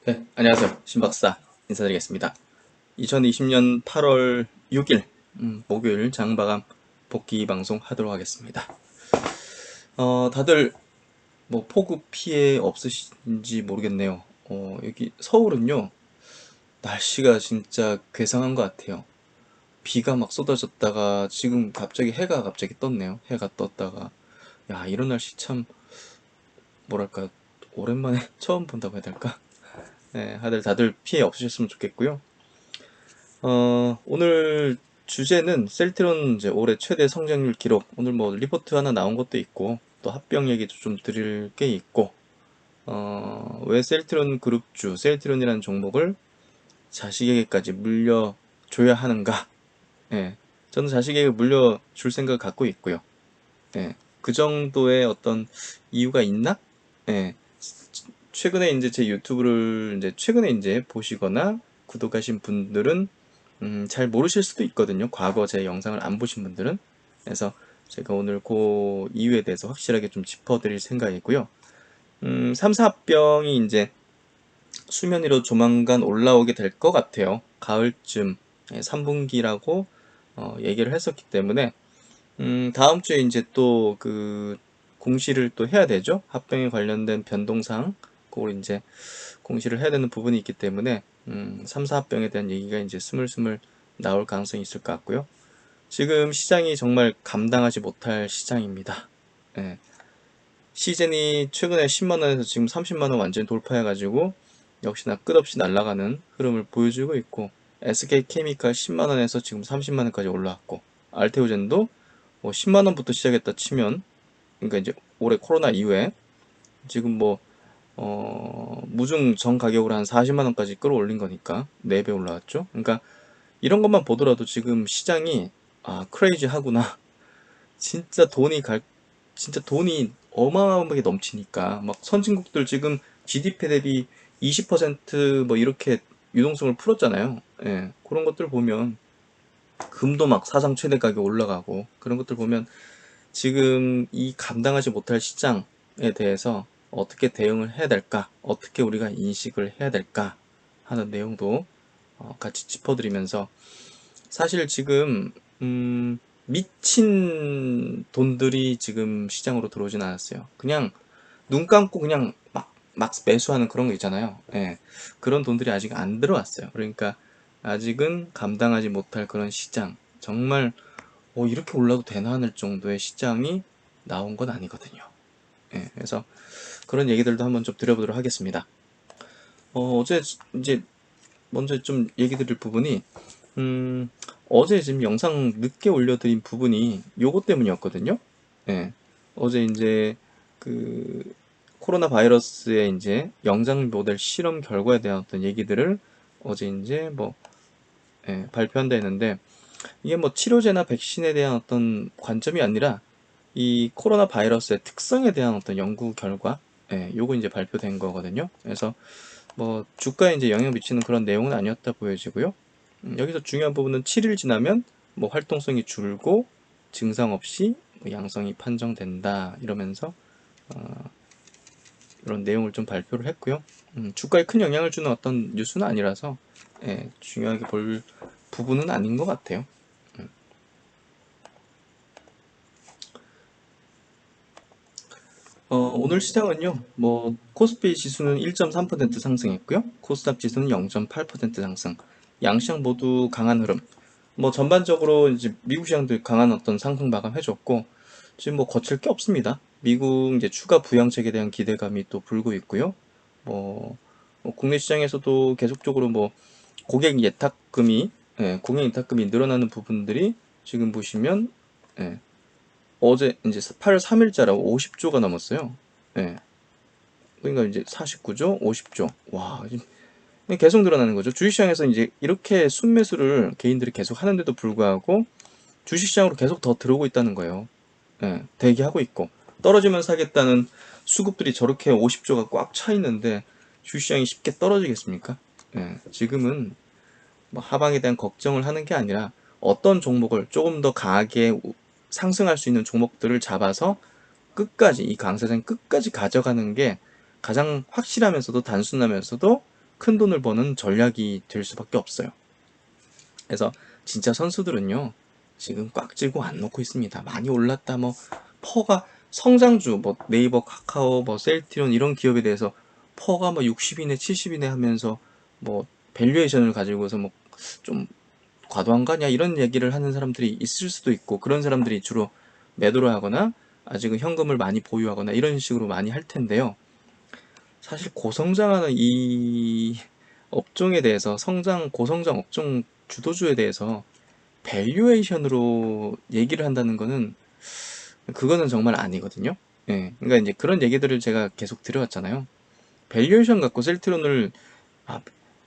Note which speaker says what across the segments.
Speaker 1: 네, 안녕하세요. 신박사 인사드리겠습니다. 2020년 8월 6일 목요일 장마감 복귀 방송 하도록 하겠습니다. 다들 뭐 폭우 피해 없으신지 모르겠네요. 여기 서울은요, 날씨가 진짜 괴상한 것 같아요. 비가 막 쏟아졌다가 지금 갑자기 해가 갑자기 떴네요. 해가 떴다가 야, 이런 날씨 참 뭐랄까 오랜만에 처음 본다고 해야 될까? 네, 다들 피해 없으셨으면 좋겠고요. 오늘 주제는 셀트론 이제 올해 최대 성장률 기록. 오늘 뭐 리포트 하나 나온 것도 있고, 또 합병 얘기도 좀 드릴 게 있고, 왜 셀트론 그룹주, 셀트론이라는 종목을 자식에게까지 물려줘야 하는가? 예. 저는 자식에게 물려줄 생각을 갖고 있고요. 예. 그 정도의 어떤 이유가 있나? 예. 최근에 이제 제 유튜브를 이제 최근에 이제 보시거나 구독하신 분들은 잘 모르실 수도 있거든요. 과거 제 영상을 안 보신 분들은. 그래서 제가 오늘 그 이유에 대해서 확실하게 좀 짚어드릴 생각이고요. 3, 4병이 이제 수면 위로 조만간 올라오게 될 것 같아요. 가을쯤 3분기라고 얘기를 했었기 때문에 다음 주에 이제 또 그 공시를 또 해야 되죠. 합병에 관련된 변동사항 그걸 이제 공시를 해야 되는 부분이 있기 때문에 3, 4합병에 대한 얘기가 이제 스물스물 나올 가능성이 있을 것 같고요. 지금 시장이 정말 감당하지 못할 시장입니다. 예. 시즌이 최근에 10만원에서 지금 30만원 완전히 돌파해가지고 역시나 끝없이 날아가는 흐름을 보여주고 있고 SK케미칼 10만원에서 지금 30만원까지 올라왔고 알테오젠도 뭐 10만원부터 시작했다 치면 그러니까 이제 올해 코로나 이후에 지금 뭐 무중 전 가격으로 한 40만원까지 끌어올린 거니까 4배 올라왔죠. 그러니까 이런 것만 보더라도 지금 시장이 크레이지 하구나. 진짜 진짜 돈이 어마어마하게 넘치니까 막 선진국들 지금 GDP 대비 20%뭐 이렇게 유동성을 풀었잖아요. 예, 그런 것들 보면 금도 막 사상 최대 가격 올라가고 그런 것들 보면 지금 이 감당하지 못할 시장에 대해서 어떻게 대응을 해야 될까? 어떻게 우리가 인식을 해야 될까? 하는 내용도 같이 짚어드리면서 사실 지금 미친 돈들이 지금 시장으로 들어오진 않았어요. 그냥 눈 감고 그냥 막 매수하는 그런 거 있잖아요. 예. 그런 돈들이 아직 안 들어왔어요. 그러니까 아직은 감당하지 못할 그런 시장. 정말 이렇게 올라도 되나 하는 정도의 시장이 나온 건 아니거든요. 예. 그래서 그런 얘기들도 한번 좀 드려보도록 하겠습니다. 어제 이제 먼저 좀 얘기 드릴 부분이 음, 어제 지금 영상 늦게 올려드린 부분이 요거 때문이었거든요. 예. 어제 이제 그 코로나 바이러스의 이제 영장 모델 실험 결과에 대한 어떤 얘기들을 어제 이제 뭐 발표한다 했는데 이게 뭐 치료제나 백신에 대한 어떤 관점이 아니라 이 코로나 바이러스의 특성에 대한 어떤 연구 결과 요거 이제 발표된 거거든요. 그래서 뭐 주가에 이제 영향 미치는 그런 내용은 아니었다 보여지고요. 여기서 중요한 부분은 7일 지나면 뭐 활동성이 줄고 증상 없이 뭐 양성이 판정된다 이러면서 이런 내용을 좀 발표를 했고요. 주가에 큰 영향을 주는 어떤 뉴스는 아니라서 중요하게 볼 부분은 아닌 것 같아요. 오늘 시장은요, 뭐, 코스피 지수는 1.3% 상승했고요. 코스닥 지수는 0.8% 상승. 양시장 모두 강한 흐름. 뭐, 전반적으로 이제 미국 시장도 강한 어떤 상승 마감해줬고, 지금 뭐 거칠 게 없습니다. 미국 이제 추가 부양책에 대한 기대감이 또 불고 있고요. 뭐, 국내 시장에서도 계속적으로 뭐, 고객 예탁금이, 고객 예탁금이 늘어나는 부분들이 지금 보시면, 예, 어제 이제 8월 3일자라고 50조가 넘었어요. 예. 그러니까 이제 49조, 50조. 와, 계속 늘어나는 거죠. 주식시장에서 이제 이렇게 순매수를 개인들이 계속 하는데도 불구하고 주식시장으로 계속 더 들어오고 있다는 거예요. 예, 대기하고 있고. 떨어지면 사겠다는 수급들이 저렇게 50조가 꽉 차 있는데 주식시장이 쉽게 떨어지겠습니까? 예, 지금은 뭐 하방에 대한 걱정을 하는 게 아니라 어떤 종목을 조금 더 강하게 상승할 수 있는 종목들을 잡아서 끝까지 이 강세장 끝까지 가져가는 게 가장 확실하면서도 단순하면서도 큰 돈을 버는 전략이 될 수밖에 없어요. 그래서 진짜 선수들은요, 지금 꽉 쥐고 안 놓고 있습니다. 많이 올랐다, 뭐, 퍼가 성장주, 뭐, 네이버, 카카오, 뭐, 셀트리온 이런 기업에 대해서 퍼가 뭐 60이네, 70이네 하면서 뭐, 밸류에이션을 가지고서 뭐, 좀 과도한 거냐 이런 얘기를 하는 사람들이 있을 수도 있고, 그런 사람들이 주로 매도를 하거나 아직은 현금을 많이 보유하거나 이런 식으로 많이 할 텐데요. 사실 고성장하는 이 업종에 대해서 고성장 업종 주도주에 대해서 밸류에이션으로 얘기를 한다는 거는 그거는 정말 아니거든요. 예. 그러니까 이제 그런 얘기들을 제가 계속 드려왔잖아요. 밸류에이션 갖고 셀트론을 아,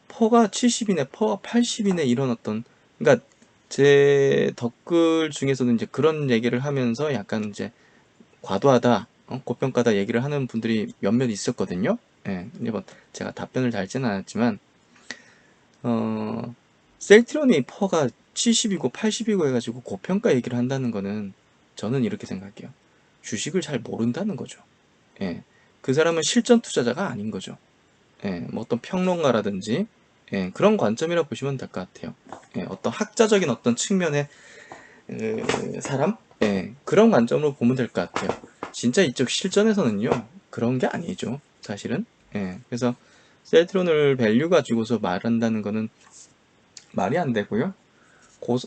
Speaker 1: 퍼가 70이네, 퍼가 80이네 이런 어떤 그러니까 제 댓글 중에서는 이제 그런 얘기를 하면서 약간 이제 과도하다, 고평가다 얘기를 하는 분들이 몇몇 있었거든요. 예. 근데 뭐 제가 답변을 달지는 않았지만 셀트론이 퍼가 70이고 80이고 해가지고 고평가 얘기를 한다는 거는 저는 이렇게 생각해요. 주식을 잘 모른다는 거죠. 예. 그 사람은 실전 투자자가 아닌 거죠. 예. 뭐 어떤 평론가라든지 예. 그런 관점이라 보시면 될 것 같아요. 예. 어떤 학자적인 어떤 측면의 사람? 예. 그런 관점으로 보면 될 것 같아요. 진짜 이쪽 실전에서는요. 그런 게 아니죠. 사실은. 예. 그래서 셀트론을 밸류 가지고서 말한다는 거는 말이 안 되고요. 고,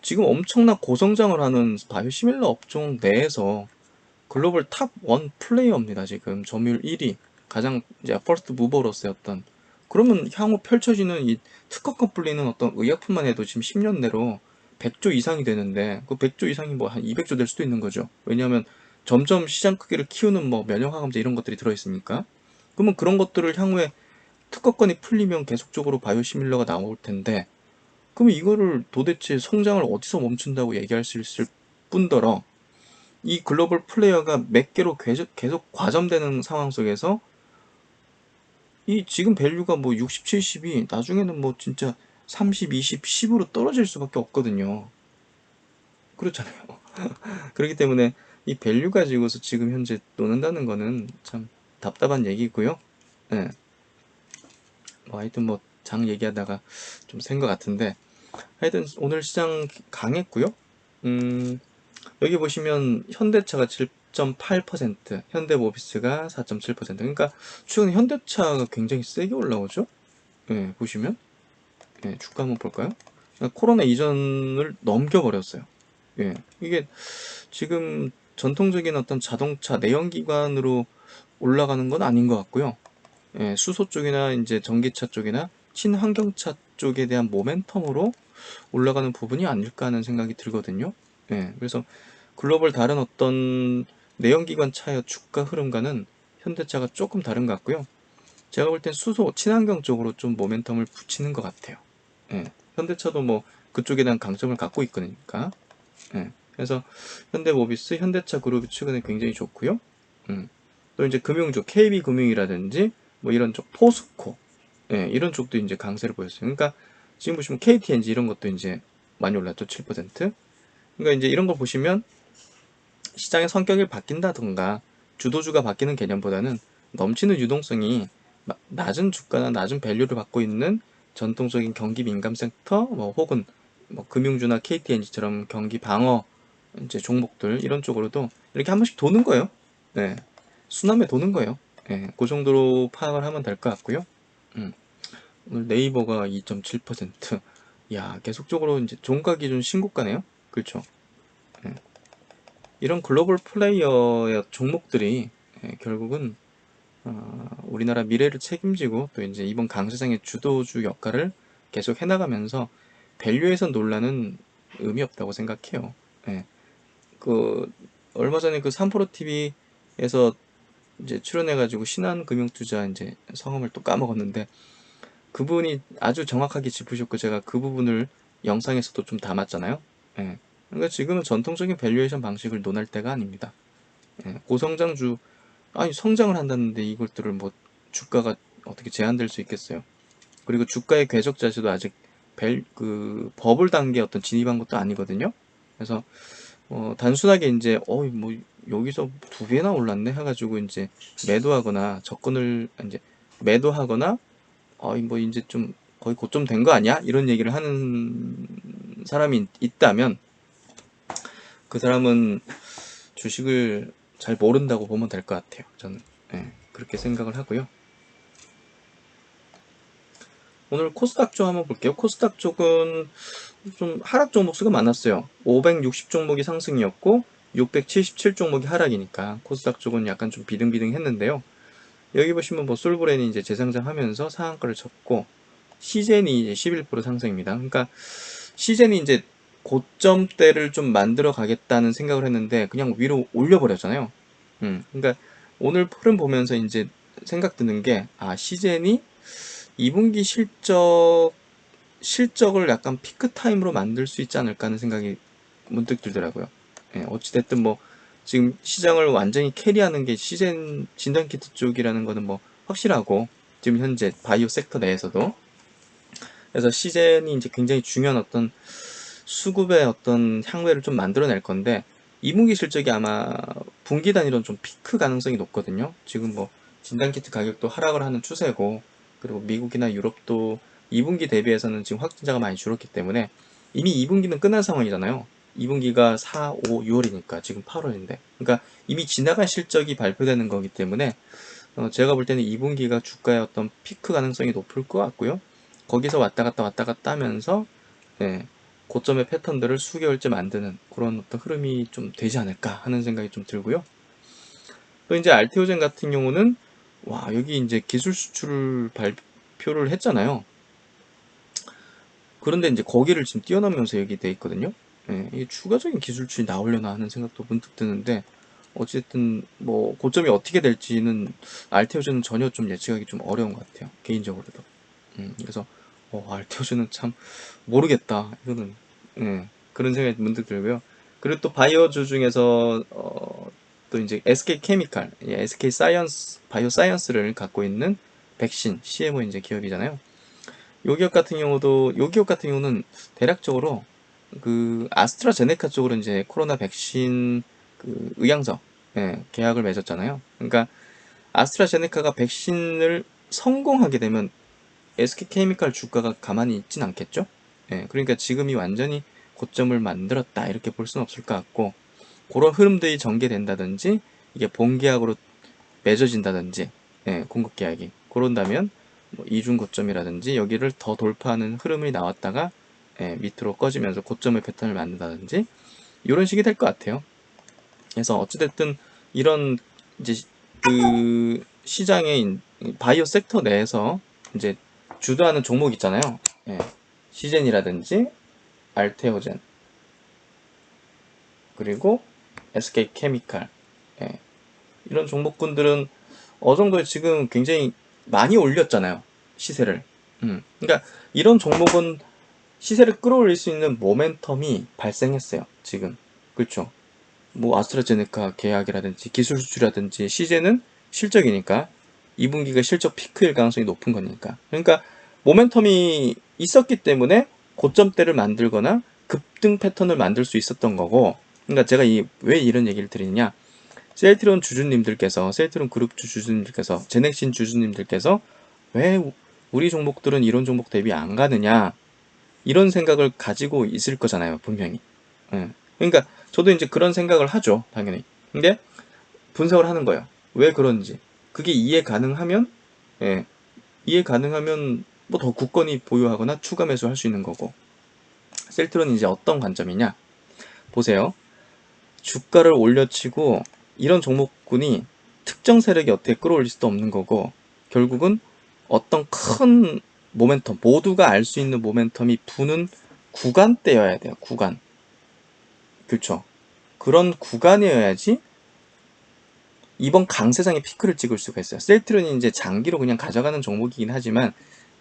Speaker 1: 지금 엄청난 고성장을 하는 바이오시밀러 업종 내에서 글로벌 탑 원 플레이어입니다. 지금 점유율 1위, 가장 이제 퍼스트 무버로서의 어떤 그러면 향후 펼쳐지는 이 특허권 불리는 어떤 의약품만 해도 지금 10년 내로 100조 이상이 되는데 그 100조 이상이 뭐 한 200조 될 수도 있는 거죠. 왜냐하면 점점 시장 크기를 키우는 뭐 면역항암제 이런 것들이 들어있으니까. 그러면 그런 것들을 향후에 특허권이 풀리면 계속적으로 바이오시밀러가 나올 텐데 그럼 이거를 도대체 성장을 어디서 멈춘다고 얘기할 수 있을 뿐더러 이 글로벌 플레이어가 몇 개로 계속 과점되는 상황 속에서 이 지금 밸류가 뭐 60, 70이 나중에는 뭐 진짜 30, 20, 10으로 떨어질 수밖에 없거든요. 그렇잖아요. 그렇기 때문에 이 밸류 가지고서 지금 현재 노는다는 거는 참 답답한 얘기고요. 네. 뭐 하여튼 뭐 장 얘기하다가 좀 센 것 같은데 하여튼 오늘 시장 강했고요. 여기 보시면 현대차가 7.8%, 현대모비스가 4.7%. 그러니까 최근 현대차가 굉장히 세게 올라오죠. 예, 보시면 주가 한번 볼까요? 그러니까 코로나 이전을 넘겨버렸어요. 예, 이게 지금 전통적인 어떤 자동차 내연기관으로 올라가는 건 아닌 것 같고요. 예, 수소 쪽이나 이제 전기차 쪽이나 친환경차 쪽에 대한 모멘텀으로 올라가는 부분이 아닐까 하는 생각이 들거든요. 예, 그래서 글로벌 다른 어떤 내연기관 차의 주가 흐름과는 현대차가 조금 다른 것 같고요. 제가 볼 땐 수소, 친환경 쪽으로 좀 모멘텀을 붙이는 것 같아요. 예, 현대차도 뭐 그쪽에 대한 강점을 갖고 있거니까. 예, 그래서 현대모비스, 현대차 그룹이 최근에 굉장히 좋고요. 또 이제 금융주, KB금융이라든지 뭐 이런 쪽, 포스코, 예, 이런 쪽도 이제 강세를 보였어요. 그러니까 지금 보시면 KTNG 이런 것도 이제 많이 올랐죠, 7%. 그러니까 이제 이런 걸 보시면 시장의 성격이 바뀐다던가 주도주가 바뀌는 개념보다는 넘치는 유동성이 낮은 주가나 낮은 밸류를 받고 있는 전통적인 경기 민감 섹터 뭐 혹은 뭐 금융주나 KTNG처럼 경기 방어 이제 종목들 이런 쪽으로도 이렇게 한 번씩 도는 거예요. 네. 순환매 도는 거예요. 네. 그 정도로 파악을 하면 될 것 같고요. 음. 오늘 네이버가 2.7%. 야, 계속적으로 이제 종가 기준 신고가네요. 그렇죠. 네. 이런 글로벌 플레이어의 종목들이 결국은 우리나라 미래를 책임지고 또 이제 이번 강세장의 주도주 역할을 계속 해나가면서 밸류에서 논란은 의미 없다고 생각해요. 예. 그 얼마 전에 그 3프로 TV에서 이제 출연해가지고 신한금융투자 이제 성함을 또 까먹었는데 그분이 아주 정확하게 짚으셨고 제가 그 부분을 영상에서도 좀 담았잖아요. 예. 그러니까 지금은 전통적인 밸류에이션 방식을 논할 때가 아닙니다. 예. 고성장주 아니 성장을 한다는데 이것들을 뭐 주가가 어떻게 제한될 수 있겠어요. 그리고 주가의 궤적 자체도 아직 그 버블 단계 어떤 진입한 것도 아니거든요. 그래서 단순하게 이제 뭐 여기서 두 배나 올랐네 해가지고 이제 매도하거나 접근을 이제 매도하거나 뭐 이제 좀 거의 고점 된 거 아니야? 이런 얘기를 하는 사람이 있다면 그 사람은 주식을 잘 모른다고 보면 될 것 같아요. 저는 그렇게 생각을 하고요. 오늘 코스닥 쪽 한번 볼게요. 코스닥 쪽은 좀 하락 종목 수가 많았어요. 560 종목이 상승이었고 677 종목이 하락이니까 코스닥 쪽은 약간 좀 비등비등 했는데요. 여기 보시면 뭐 솔브렌이 이제 재상장하면서 상한가를 쳤고 시젠이 이제 11% 상승입니다. 그러니까 시젠이 이제 고점대를 좀 만들어 가겠다는 생각을 했는데 그냥 위로 올려버렸잖아요. 그러니까 오늘 흐름 보면서 이제 생각 드는 게 시젠이 2분기 실적을 약간 피크 타임으로 만들 수 있지 않을까 하는 생각이 문득 들더라고요. 어찌됐든 뭐 지금 시장을 완전히 캐리하는 게 시젠 진단키트 쪽이라는 거는 뭐 확실하고 지금 현재 바이오 섹터 내에서도 그래서 시젠이 이제 굉장히 중요한 어떤 수급의 어떤 향배를 좀 만들어낼 건데 2분기 실적이 아마 분기 단위로는 좀 피크 가능성이 높거든요. 지금 뭐 진단키트 가격도 하락을 하는 추세고 그리고 미국이나 유럽도 2분기 대비해서는 지금 확진자가 많이 줄었기 때문에 이미 2분기는 끝난 상황이잖아요. 2분기가 4, 5, 6월이니까 지금 8월인데 그러니까 이미 지나간 실적이 발표되는 거기 때문에 제가 볼 때는 2분기가 주가의 어떤 피크 가능성이 높을 것 같고요. 거기서 왔다 갔다 하면서 고점의 패턴들을 수개월째 만드는 그런 어떤 흐름이 좀 되지 않을까 하는 생각이 좀 들고요. 또 이제 알테오젠 같은 경우는 여기 이제 기술 수출을 발표를 했잖아요. 그런데 이제 거기를 지금 뛰어넘으면서 여기 돼 있거든요. 이게 추가적인 기술 수출이 나오려나 하는 생각도 문득 드는데 어쨌든 뭐 고점이 어떻게 될지는 알테오젠은 전혀 좀 예측하기 좀 어려운 것 같아요. 개인적으로도. 그래서 알테오젠은 참 모르겠다. 이거는 그런 생각이 문득 들고요. 그리고 또 바이오주 중에서 또 이제 SK 케미칼, SK 사이언스, 바이오 사이언스를 갖고 있는 백신 CMO 이제 기업이잖아요. 요 기업 같은 경우는 대략적으로 그 아스트라제네카 쪽으로 이제 코로나 백신 그 의향서 계약을 맺었잖아요. 그러니까 아스트라제네카가 백신을 성공하게 되면 SK케미칼 주가가 가만히 있진 않겠죠? 그러니까 지금이 완전히 고점을 만들었다 이렇게 볼 수는 없을 것 같고 그런 흐름들이 전개된다든지 이게 본계약으로 맺어진다든지 공급 계약이 그런다면 뭐 이중 고점이라든지 여기를 더 돌파하는 흐름이 나왔다가 밑으로 꺼지면서 고점의 패턴을 만든다든지 이런 식이 될 것 같아요. 그래서 어찌됐든 이런 이제 그 시장의 바이오 섹터 내에서 이제 주도하는 종목 있잖아요. 시젠이라든지 알테오젠 그리고 SK케미칼 이런 종목군들은 어느 정도 지금 굉장히 많이 올렸잖아요. 시세를. 그러니까 이런 종목은 시세를 끌어올릴 수 있는 모멘텀이 발생했어요. 지금. 그렇죠. 뭐 아스트라제네카 계약이라든지 기술 수출이라든지 시제는 실적이니까 2분기가 실적 피크일 가능성이 높은 거니까. 그러니까 모멘텀이 있었기 때문에 고점대를 만들거나 급등 패턴을 만들 수 있었던 거고. 그러니까 제가 왜 이런 얘기를 드리느냐? 셀트리온 주주님들께서 셀트리온 그룹 주주님들께서 제넥신 주주님들께서 왜 우리 종목들은 이런 종목 대비 안 가느냐 이런 생각을 가지고 있을 거잖아요 분명히. 그러니까 저도 이제 그런 생각을 하죠 당연히. 근데 분석을 하는 거예요. 왜 그런지 그게 이해 가능하면 이해 가능하면 뭐 더 굳건히 보유하거나 추가 매수할 수 있는 거고. 셀트리온이 이제 어떤 관점이냐 보세요. 주가를 올려치고 이런 종목군이 특정 세력이 어떻게 끌어올릴 수도 없는 거고 결국은 어떤 큰 모멘텀 모두가 알 수 있는 모멘텀이 부는 구간대여야 돼요. 구간. 그렇죠. 그런 구간이어야지 이번 강세장의 피크를 찍을 수가 있어요. 셀트리온이 이제 장기로 그냥 가져가는 종목이긴 하지만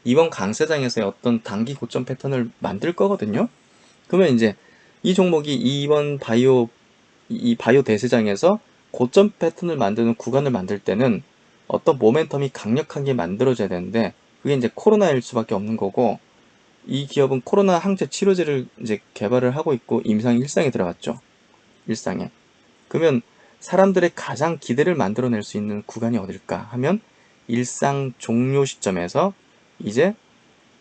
Speaker 1: 이번 강세장에서의 어떤 단기 고점 패턴을 만들 거거든요. 그러면 이제 이 종목이 이번 이 바이오 대세장에서 고점 패턴을 만드는 구간을 만들 때는 어떤 모멘텀이 강력하게 만들어져야 되는데 그게 이제 코로나일 수밖에 없는 거고 이 기업은 코로나 항체 치료제를 이제 개발을 하고 있고 임상 일상에 들어갔죠. 일상에. 그러면 사람들의 가장 기대를 만들어낼 수 있는 구간이 어딜까 하면 일상 종료 시점에서 이제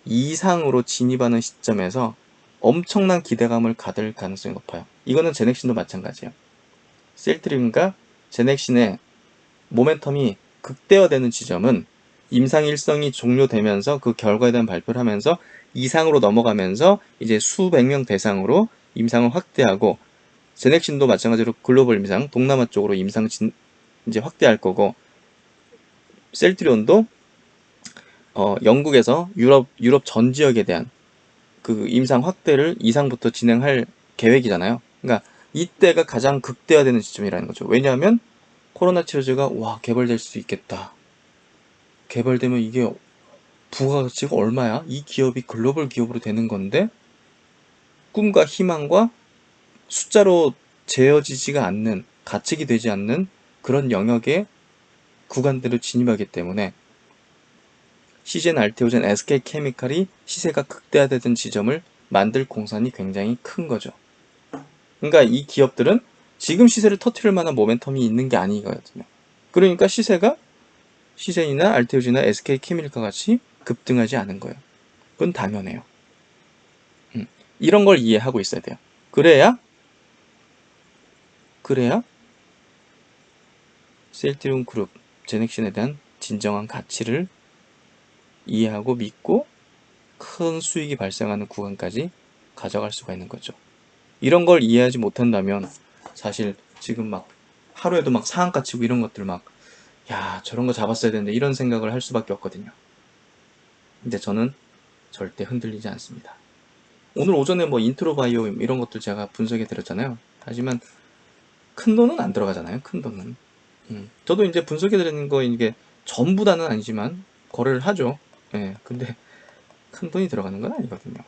Speaker 1: 이상으로 진입하는 시점에서 엄청난 기대감을 가질 가능성이 높아요. 이거는 제넥신도 마찬가지예요. 셀트리온과 제넥신의 모멘텀이 극대화되는 지점은 임상일성이 종료되면서 그 결과에 대한 발표를 하면서 이상으로 넘어가면서 이제 수백 명 대상으로 임상을 확대하고, 제넥신도 마찬가지로 글로벌 임상, 동남아 쪽으로 임상 이제 확대할 거고, 셀트리온도 영국에서 유럽 전 지역에 대한 그 임상 확대를 이상부터 진행할 계획이잖아요. 그러니까 이때가 가장 극대화되는 시점이라는 거죠. 왜냐하면 코로나 치료제가 개발될 수 있겠다. 개발되면 이게 부가가치가 얼마야? 이 기업이 글로벌 기업으로 되는 건데 꿈과 희망과 숫자로 재어지지가 않는, 가책이 되지 않는 그런 영역의 구간들을 진입하기 때문에 시젠, 알테오젠, SK케미칼이 시세가 극대화되던 지점을 만들 공산이 굉장히 큰 거죠. 그러니까 이 기업들은 지금 시세를 터트릴 만한 모멘텀이 있는 게 아니거든요. 그러니까 시세가 시젠이나 알테오젠이나 SK케미칼 같이 급등하지 않은 거예요. 그건 당연해요. 이런 걸 이해하고 있어야 돼요. 그래야 셀트리온 그룹, 제넥신에 대한 진정한 가치를 이해하고 믿고 큰 수익이 발생하는 구간까지 가져갈 수가 있는 거죠. 이런 걸 이해하지 못한다면 사실 지금 막 하루에도 막 상한가 치고 이런 것들 막, 야, 저런 거 잡았어야 되는데 이런 생각을 할 수밖에 없거든요. 근데 저는 절대 흔들리지 않습니다. 오늘 오전에 뭐 인트로 바이오 이런 것들 제가 분석해 드렸잖아요. 하지만 큰 돈은 안 들어가잖아요. 큰 돈은. 저도 이제 분석해 드리는 거 이게 전부 다는 아니지만 거래를 하죠. 예. 근데 큰 돈이 들어가는 건 아니거든요.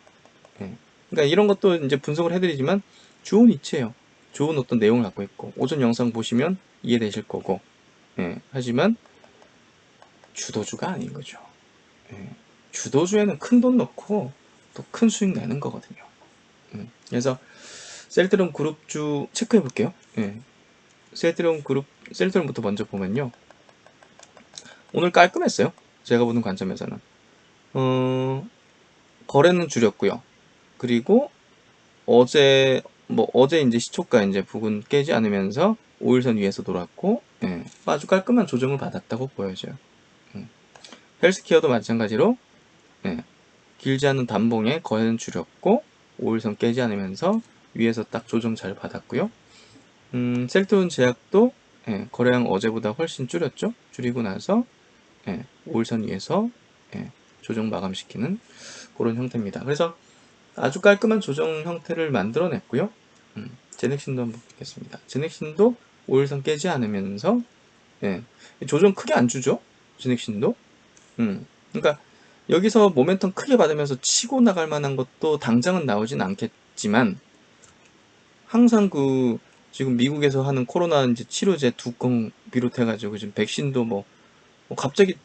Speaker 1: 예. 그러니까 이런 것도 이제 분석을 해드리지만 좋은 이치예요. 좋은 어떤 내용을 갖고 있고 오전 영상 보시면 이해되실 거고. 예. 하지만 주도주가 아닌 거죠. 예. 주도주에는 큰 돈 넣고 또 큰 수익 내는 거거든요. 그래서 셀트리온 그룹주 체크해 볼게요. 예. 셀트리온부터 먼저 보면요. 오늘 깔끔했어요. 제가 보는 관점에서는. 거래는 줄였고요. 그리고 어제 이제 시초가 이제 부근 깨지 않으면서 5일선 위에서 돌았고, 예, 아주 깔끔한 조정을 받았다고 보여져요. 헬스케어도 마찬가지로, 예, 길지 않은 단봉에 거래는 줄였고 5일선 깨지 않으면서 위에서 딱 조정 잘 받았고요. 셀트론 제약도, 예, 거래량 어제보다 훨씬 줄였죠. 줄이고 나서, 예, 5일선 위에서, 예, 조정 마감시키는 그런 형태입니다. 그래서 아주 깔끔한 조정 형태를 만들어냈고요. 제넥신도 한번 보겠습니다. 제넥신도 5일선 깨지 않으면서, 예, 조정 크게 안 주죠. 제넥신도. 그러니까 여기서 모멘텀 크게 받으면서 치고 나갈 만한 것도 당장은 나오진 않겠지만, 항상 지금 미국에서 하는 코로나 이제 치료제 두 건 비롯해가지고 지금 백신도 뭐 갑자기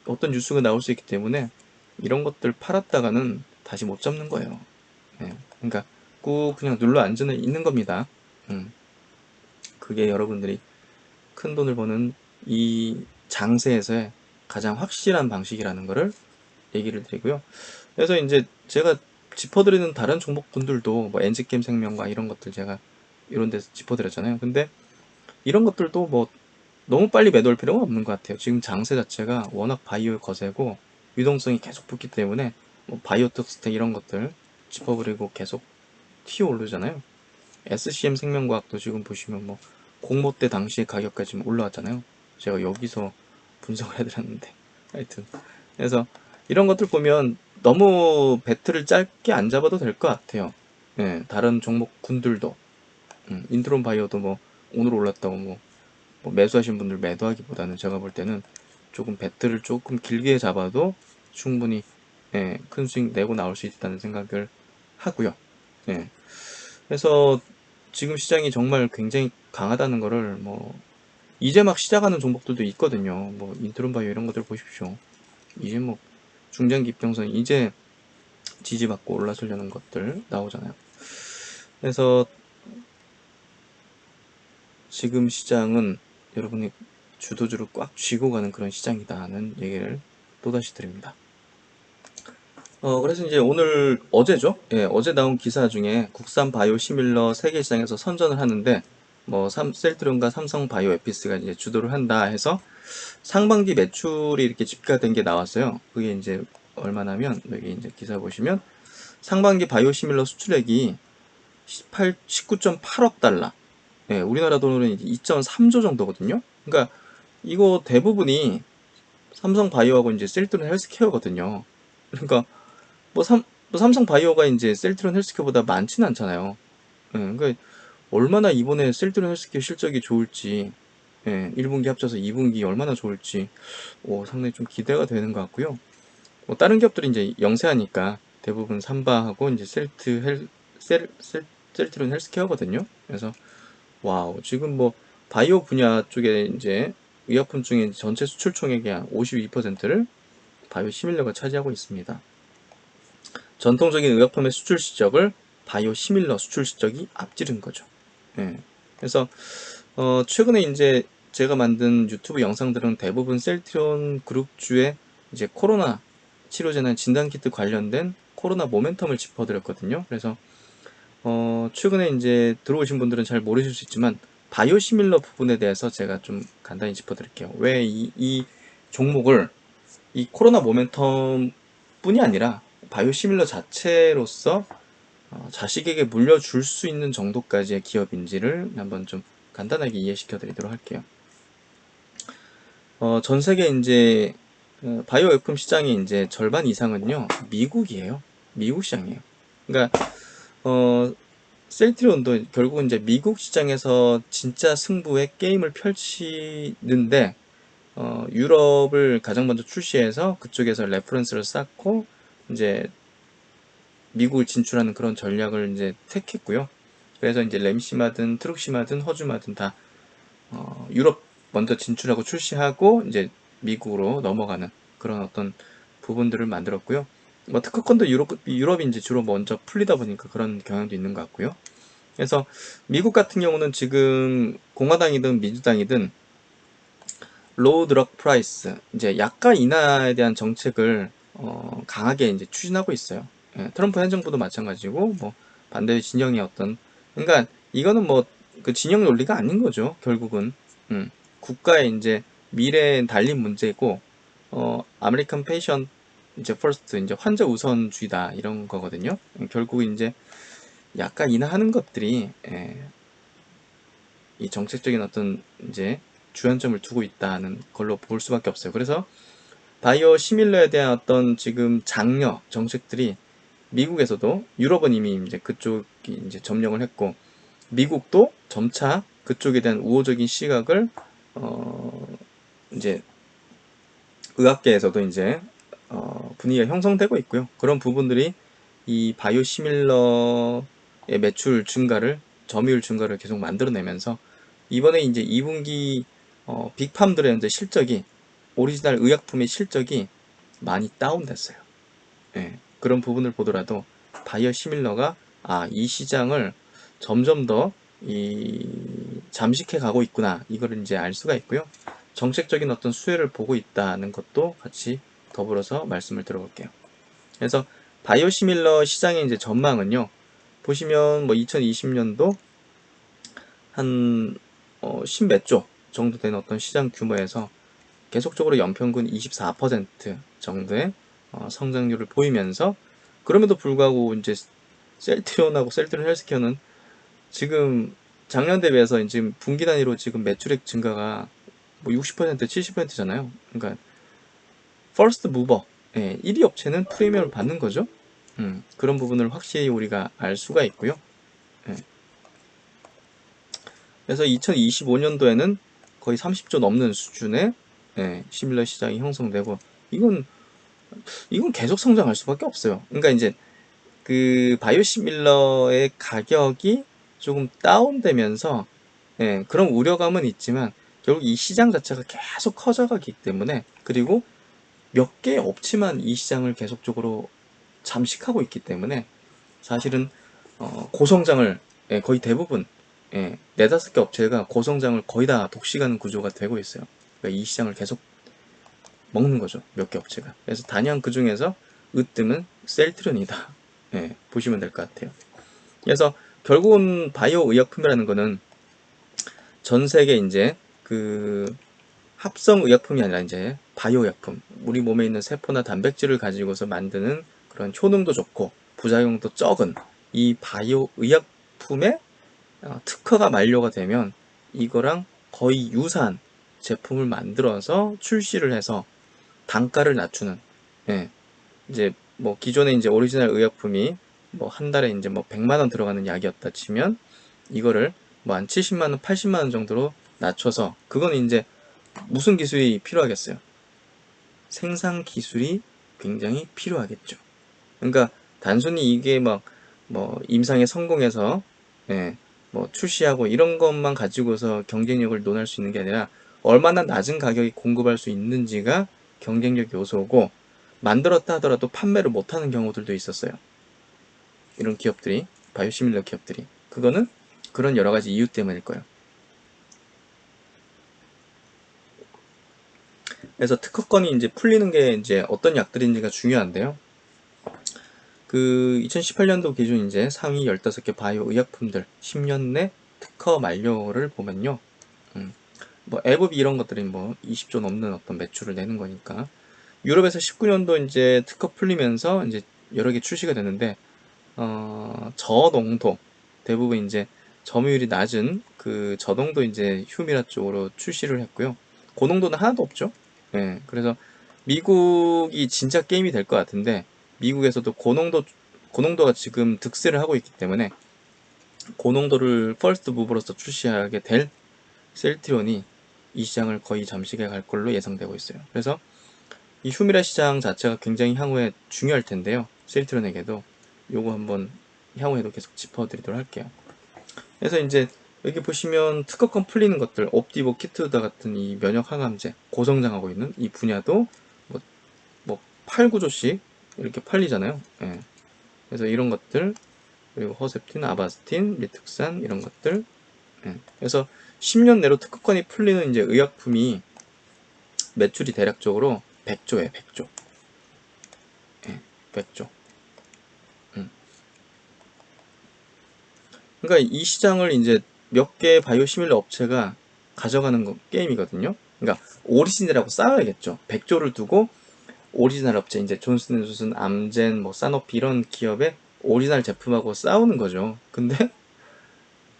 Speaker 1: 어떤 뉴스가 나올 수 있기 때문에 이런 것들 팔았다가는 다시 못 잡는 거예요. 예. 그러니까 꾹 그냥 눌러 앉아 있는 겁니다. 음. 그게 여러분들이 큰 돈을 버는 이 장세에서의 가장 확실한 방식이라는 거를 얘기를 드리고요. 그래서 이제 제가 짚어드리는 다른 종목분들도 뭐 엔지게임 생명과 이런 것들 제가 이런 데서 짚어드렸잖아요. 근데 이런 것들도 뭐 너무 빨리 매도할 필요가 없는 것 같아요. 지금 장세 자체가 워낙 바이오 거세고 유동성이 계속 붙기 때문에 뭐 바이오톡 스택 이런 것들 짚어버리고 계속 튀어 오르잖아요. SCM 생명과학도 지금 보시면 뭐 공모 때 당시의 가격까지 올라왔잖아요. 제가 여기서 분석을 해드렸는데 하여튼, 그래서 이런 것들 보면 너무 배트를 짧게 안 잡아도 될 것 같아요. 예, 다른 종목군들도 인트론 바이오도 뭐 오늘 올랐다고 뭐 매수하신 분들 매도하기보다는 제가 볼 때는 조금 배트를 조금 길게 잡아도 충분히, 예, 큰 수익 내고 나올 수 있다는 생각을 하고요. 예. 그래서 지금 시장이 정말 굉장히 강하다는 거를 뭐 이제 막 시작하는 종목들도 있거든요. 뭐 인트론바이오 이런 것들 보십시오. 이제 뭐 중장기 평선 이제 지지받고 올라서려는 것들 나오잖아요. 그래서 지금 시장은 여러분이 주도주를 꽉 쥐고 가는 그런 시장이다는 얘기를 또다시 드립니다. 그래서 이제 오늘 어제죠? 예, 어제 나온 기사 중에 국산 바이오 시밀러 세계 시장에서 선전을 하는데 뭐 셀트론과 삼성 바이오 에피스가 이제 주도를 한다 해서 상반기 매출이 이렇게 집계가 된 게 나왔어요. 그게 이제 얼마냐면 여기 이제 기사 보시면 상반기 바이오 시밀러 수출액이 19.8억 달러. 예, 우리나라 돈으로 이제 2.3조 정도거든요. 그러니까 이거 대부분이 삼성 바이오하고 이제 셀트론 헬스케어거든요. 그러니까 뭐, 뭐 삼성 바이오가 이제 셀트론 헬스케어보다 많지는 않잖아요. 예, 그러니까 얼마나 이번에 셀트론 헬스케어 실적이 좋을지, 예, 1분기 합쳐서 2분기 얼마나 좋을지, 상당히 좀 기대가 되는 것 같고요. 뭐 다른 기업들이 이제 영세하니까 대부분 삼바하고 이제 셀트론 헬스케어거든요. 그래서 와우, 지금 뭐 바이오 분야 쪽에 이제 의약품 중에 전체 수출 총액의 한 52%를 바이오 시밀러가 차지하고 있습니다. 전통적인 의약품의 수출 실적을 바이오 시밀러 수출 실적이 앞지른 거죠. 예. 그래서 최근에 이제 제가 만든 유튜브 영상들은 대부분 셀트리온 그룹주의 이제 코로나 치료제나 진단키트 관련된 코로나 모멘텀을 짚어드렸거든요. 그래서 최근에 이제 들어오신 분들은 잘 모르실 수 있지만 바이오 시밀러 부분에 대해서 제가 좀 간단히 짚어드릴게요. 왜 이 종목을 이 코로나 모멘텀 뿐이 아니라 바이오 시밀러 자체로서 자식에게 물려줄 수 있는 정도까지의 기업인지를 한번 좀 간단하게 이해시켜 드리도록 할게요. 전 세계 이제 바이오 의약품 시장의 이제 절반 이상은요 미국이에요. 미국 시장이에요. 그러니까 셀트리온도 결국은 이제 미국 시장에서 진짜 승부의 게임을 펼치는데 유럽을 가장 먼저 출시해서 그쪽에서 레퍼런스를 쌓고 이제 미국을 진출하는 그런 전략을 이제 택했고요. 그래서 이제 램시마든 트룩시마든 허주마든 다 유럽 먼저 진출하고 출시하고 이제 미국으로 넘어가는 그런 어떤 부분들을 만들었고요. 뭐 특허권도 유럽이 이제 주로 먼저 풀리다 보니까 그런 경향도 있는 것 같고요. 그래서 미국 같은 경우는 지금 공화당이든 민주당이든 로우 드럭 프라이스 이제 약가 인하에 대한 정책을 강하게 이제 추진하고 있어요. 예, 트럼프 현 정부도 마찬가지고 뭐 반대 진영의 어떤 그러니까 이거는 뭐 그 진영 논리가 아닌 거죠. 결국은 국가의 이제 미래에 달린 문제고 아메리칸 페이션 이제 퍼스트 이제 환자 우선주의다 이런 거거든요. 결국 이제 약가 인하하는 것들이 이 정책적인 어떤 이제 주안점을 두고 있다는 걸로 볼 수밖에 없어요. 그래서 바이오 시밀러에 대한 어떤 지금 장려 정책들이 미국에서도 유럽은 이미 이제 그쪽이 이제 점령을 했고 미국도 점차 그쪽에 대한 우호적인 시각을 이제 의학계에서도 이제 분위기가 형성되고 있고요. 그런 부분들이 이 바이오 시밀러의 매출 증가를 점유율 증가를 계속 만들어내면서 이번에 이제 2분기 빅팜들의 이제 실적이 오리지널 의약품의 실적이 많이 다운됐어요. 예, 그런 부분을 보더라도 바이오 시밀러가 이 시장을 점점 더 잠식해 가고 있구나 이거를 이제 알 수가 있고요. 정책적인 어떤 수혜를 보고 있다는 것도 같이 더불어서 말씀을 들어볼게요. 그래서 바이오 시밀러 시장의 이제 전망은요. 보시면 뭐 2020년도 한 10몇 조 정도 되는 어떤 시장 규모에서 계속적으로 연평균 24% 정도의 성장률을 보이면서 그럼에도 불구하고 이제 셀트리온하고 셀트리온 헬스케어는 지금 작년 대비해서 지금 분기 단위로 지금 매출액 증가가 뭐 60%, 70%잖아요. 그러니까 퍼스트 무버, 1위 업체는 프리미엄을 받는 거죠. 그런 부분을 확실히 우리가 알 수가 있고요. 예. 그래서 2025년도에는 거의 30조 넘는 수준의 시밀러 시장이 형성되고 이건 계속 성장할 수밖에 없어요. 그러니까 이제 그 바이오시밀러의 가격이 조금 다운되면서 그런 우려감은 있지만 결국 이 시장 자체가 계속 커져가기 때문에 그리고 몇 개의 업체만 이 시장을 계속적으로 잠식하고 있기 때문에 사실은 고성장을 거의 대부분 네다섯 개 업체가 고성장을 거의 다 독식하는 구조가 되고 있어요. 그러니까 이 시장을 계속 먹는 거죠. 몇 개 업체가. 그래서 단연 그 중에서 으뜸은 셀트리온이다. 예, 보시면 될 것 같아요. 그래서 결국은 바이오 의약품이라는 거는 전 세계 이제 그 합성 의약품이 아니라 이제 바이오 의약품, 우리 몸에 있는 세포나 단백질을 가지고서 만드는 그런 효능도 좋고 부작용도 적은 이 바이오 의약품의 특허가 만료가 되면 이거랑 거의 유사한 제품을 만들어서 출시를 해서 단가를 낮추는, 예, 이제 뭐 기존에 이제 오리지널 의약품이 뭐 한 달에 이제 뭐 100만 원 들어가는 약이었다 치면 이거를 뭐 한 70만 원, 80만 원 정도로 낮춰서, 그건 이제 무슨 기술이 필요하겠어요? 생산 기술이 굉장히 필요하겠죠. 그러니까 단순히 이게 막 뭐 임상에 성공해서, 예, 뭐 출시하고 이런 것만 가지고서 경쟁력을 논할 수 있는 게 아니라 얼마나 낮은 가격에 공급할 수 있는지가 경쟁력 요소고, 만들었다 하더라도 판매를 못하는 경우들도 있었어요. 이런 기업들이, 바이오시밀러 기업들이. 그거는 그런 여러 가지 이유 때문일 거예요. 그래서 특허권이 이제 풀리는 게 이제 어떤 약들인지가 중요한데요. 그 2018년도 기준 이제 상위 15개 바이오 의약품들 10년 내 특허 만료를 보면요. 뭐 애브비 이런 것들이 뭐 20조 넘는 어떤 매출을 내는 거니까, 유럽에서 19년도 이제 특허 풀리면서 이제 여러 개 출시가 되는데, 저농도, 대부분 이제 점유율이 낮은 그 저농도 이제 휴미라 쪽으로 출시를 했고요. 고농도는 하나도 없죠. 예, 그래서 미국이 진짜 게임이 될 것 같은데, 미국에서도 고농도가 지금 득세를 하고 있기 때문에 고농도를 퍼스트 무브로서 출시하게 될 셀트리온이 이 시장을 거의 잠식해 갈 걸로 예상되고 있어요. 그래서 이 휴미라 시장 자체가 굉장히 향후에 중요할 텐데요. 셀트리온에게도 요거 한번 향후에도 계속 짚어드리도록 할게요. 그래서 이제 여기 보시면 특허권 풀리는 것들, 옵디보, 키트다 같은 이 면역 항암제 고성장하고 있는 이 분야도 뭐 8, 9조씩 이렇게 팔리잖아요. 예. 그래서 이런 것들, 그리고 허셉틴, 아바스틴, 리특산 이런 것들. 예. 그래서 10년 내로 특허권이 풀리는 이제 의약품이 매출이 대략적으로 100조예요. 100조. 예. 100조. 그러니까 이 시장을 이제 몇 개 바이오시밀러 업체가 가져가는 게임이거든요. 그러니까 오리지널하고 싸워야겠죠. 100조를 두고 오리지널 업체, 이제 존슨앤존슨, 암젠, 뭐 사노피 이런 기업의 오리지널 제품하고 싸우는 거죠. 근데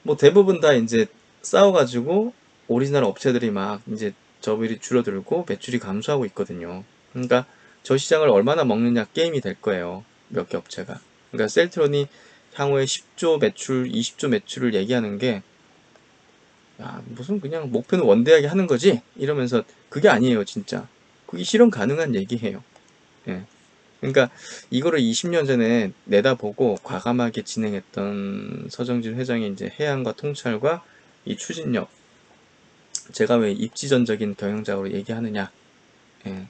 Speaker 1: 뭐 대부분 다 이제 싸워가지고 오리지널 업체들이 막 이제 점유율이 줄어들고 매출이 감소하고 있거든요. 그러니까 저 시장을 얼마나 먹느냐 게임이 될 거예요. 몇 개 업체가. 그러니까 셀트론이 향후에 10조 매출, 20조 매출을 얘기하는 게, 야, 무슨 그냥 목표는 원대하게 하는 거지? 이러면서 그게 아니에요, 진짜. 그게 실현 가능한 얘기예요. 예. 그러니까 이거를 20년 전에 내다보고 과감하게 진행했던 서정진 회장의 이제 해안과 통찰과 이 추진력, 제가 왜 입지전적인 경영자로 얘기하느냐, 예.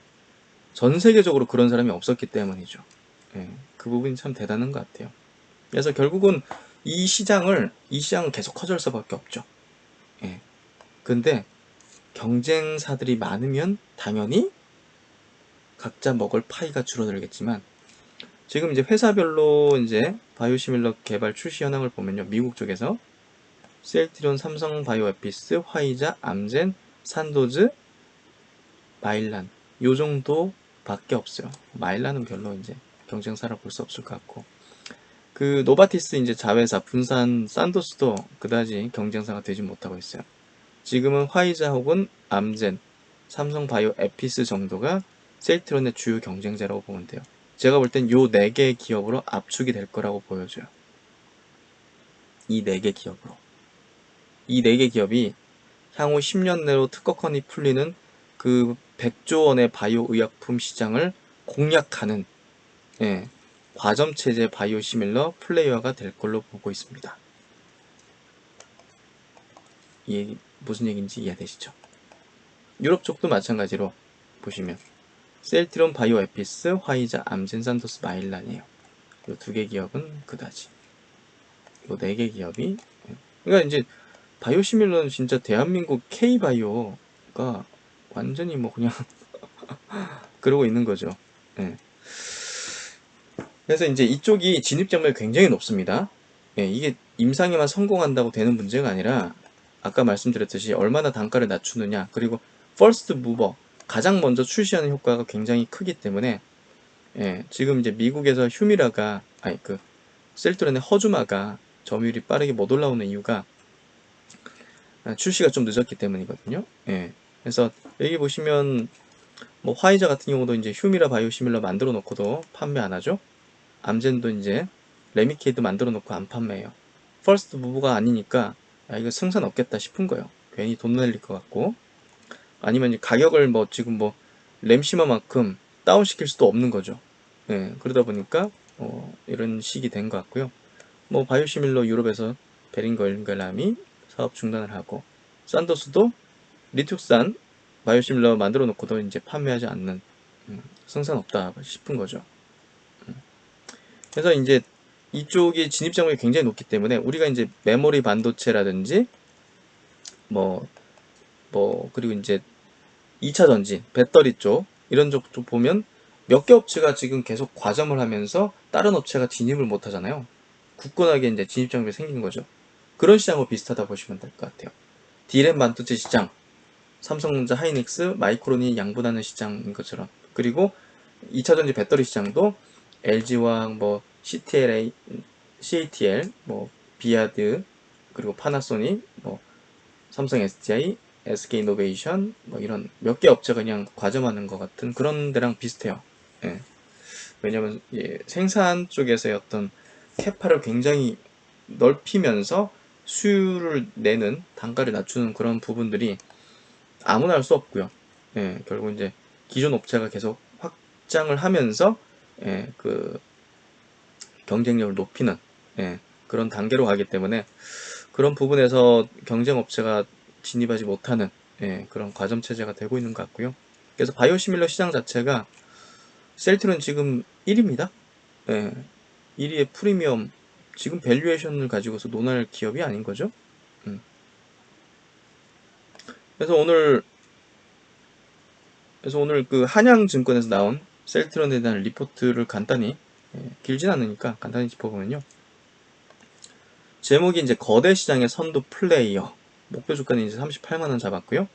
Speaker 1: 전 세계적으로 그런 사람이 없었기 때문이죠. 예. 그 부분이 참 대단한 것 같아요. 그래서 결국은 이 시장은 계속 커질 수밖에 없죠. 예. 근데 경쟁사들이 많으면 당연히 각자 먹을 파이가 줄어들겠지만, 지금 이제 회사별로 이제 바이오시밀러 개발 출시 현황을 보면요. 미국 쪽에서 셀트리온, 삼성 바이오에피스, 화이자, 암젠, 산도즈, 마일란 요 정도밖에 없어요. 마일란은 별로 이제 경쟁사라 볼 수 없을 것 같고, 그 노바티스 이제 자회사 분산 산도스도 그다지 경쟁사가 되지 못하고 있어요. 지금은 화이자 혹은 암젠, 삼성 바이오에피스 정도가 셀트론의 주요 경쟁자라고 보면 돼요. 제가 볼 땐 요 4개의 기업으로 압축이 될 거라고 보여져요. 이 4개 기업으로. 이 4개 기업이 향후 10년 내로 특허권이 풀리는 그 100조 원의 바이오 의약품 시장을 공략하는, 예, 과점체제 바이오시밀러 플레이어가 될 걸로 보고 있습니다. 이 무슨 얘기인지 이해되시죠? 유럽 쪽도 마찬가지로 보시면 셀트론 바이오에피스, 화이자, 암젠, 산토스, 마일란이에요. 이 2개 기업은 그다지. 이 4개 기업이, 그러니까 이제 바이오시밀러는 진짜 대한민국 K바이오가 완전히 뭐 그냥 그러고 있는 거죠. 예. 그래서 이제 이쪽이 진입장벽이 굉장히 높습니다. 예, 이게 임상에만 성공한다고 되는 문제가 아니라 아까 말씀드렸듯이 얼마나 단가를 낮추느냐, 그리고 퍼스트 무버, 가장 먼저 출시하는 효과가 굉장히 크기 때문에 예, 지금 이제 미국에서 휴미라가 아니 그 셀트론의 허주마가 점유율이 빠르게 못 올라오는 이유가 출시가 좀 늦었기 때문이거든요. 예. 그래서 여기 보시면 뭐 화이자 같은 경우도 이제 휴미라 바이오시밀러 만들어 놓고도 판매 안 하죠. 암젠도 이제 레미케이드 만들어 놓고 안 판매해요. 퍼스트 무브가 아니니까 야, 이거 승산 없겠다 싶은 거예요. 괜히 돈 날릴 것 같고, 아니면 이제 가격을 뭐 지금 뭐 램시마만큼 다운시킬 수도 없는 거죠. 예, 그러다 보니까 이런 식이 된 것 같고요. 뭐 바이오시밀러 유럽에서 베링거 일가람이 사업 중단을 하고, 산도스도 리툭산 바이오시밀러 만들어 놓고도 이제 판매하지 않는, 승산 없다 싶은 거죠. 그래서 이제 이쪽이 진입 장벽이 굉장히 높기 때문에 우리가 이제 메모리 반도체라든지 뭐 그리고 이제 2차 전지, 배터리 쪽 이런 쪽 좀 보면 몇 개 업체가 지금 계속 과점을 하면서 다른 업체가 진입을 못 하잖아요. 굳건하게 이제 진입 장벽이 생긴 거죠. 그런 시장하고 비슷하다 보시면 될 것 같아요. D램 반도체 시장, 삼성전자, 하이닉스, 마이크론이 양분하는 시장인 것처럼. 그리고 2차 전지 배터리 시장도 LG와 뭐 CTLA, CATL, 뭐 비아드, 그리고 파나소닉, 뭐 삼성 SDI, SK이노베이션, 뭐 이런 몇 개 업체가 그냥 과점하는 것 같은 그런 데랑 비슷해요. 예. 왜냐면 예, 생산 쪽에서의 어떤 캐파를 굉장히 넓히면서 수율을 내는, 단가를 낮추는 그런 부분들이 아무나 할 수 없고요. 예, 결국 이제 기존 업체가 계속 확장을 하면서 예, 그 경쟁력을 높이는 예, 그런 단계로 가기 때문에 그런 부분에서 경쟁 업체가 진입하지 못하는 예, 그런 과점 체제가 되고 있는 것 같고요. 그래서 바이오시밀러 시장 자체가 셀트론 지금 1위입니다. 예, 1위의 프리미엄, 지금 밸류에이션을 가지고서 논할 기업이 아닌 거죠. 음. 그래서 오늘 그 한양증권에서 나온 셀트론에 대한 리포트를 간단히 길진 않으니까 간단히 짚어보면요. 제목이 이제 거대 시장의 선두 플레이어, 목표 주가는 이제 38만원 잡았고요.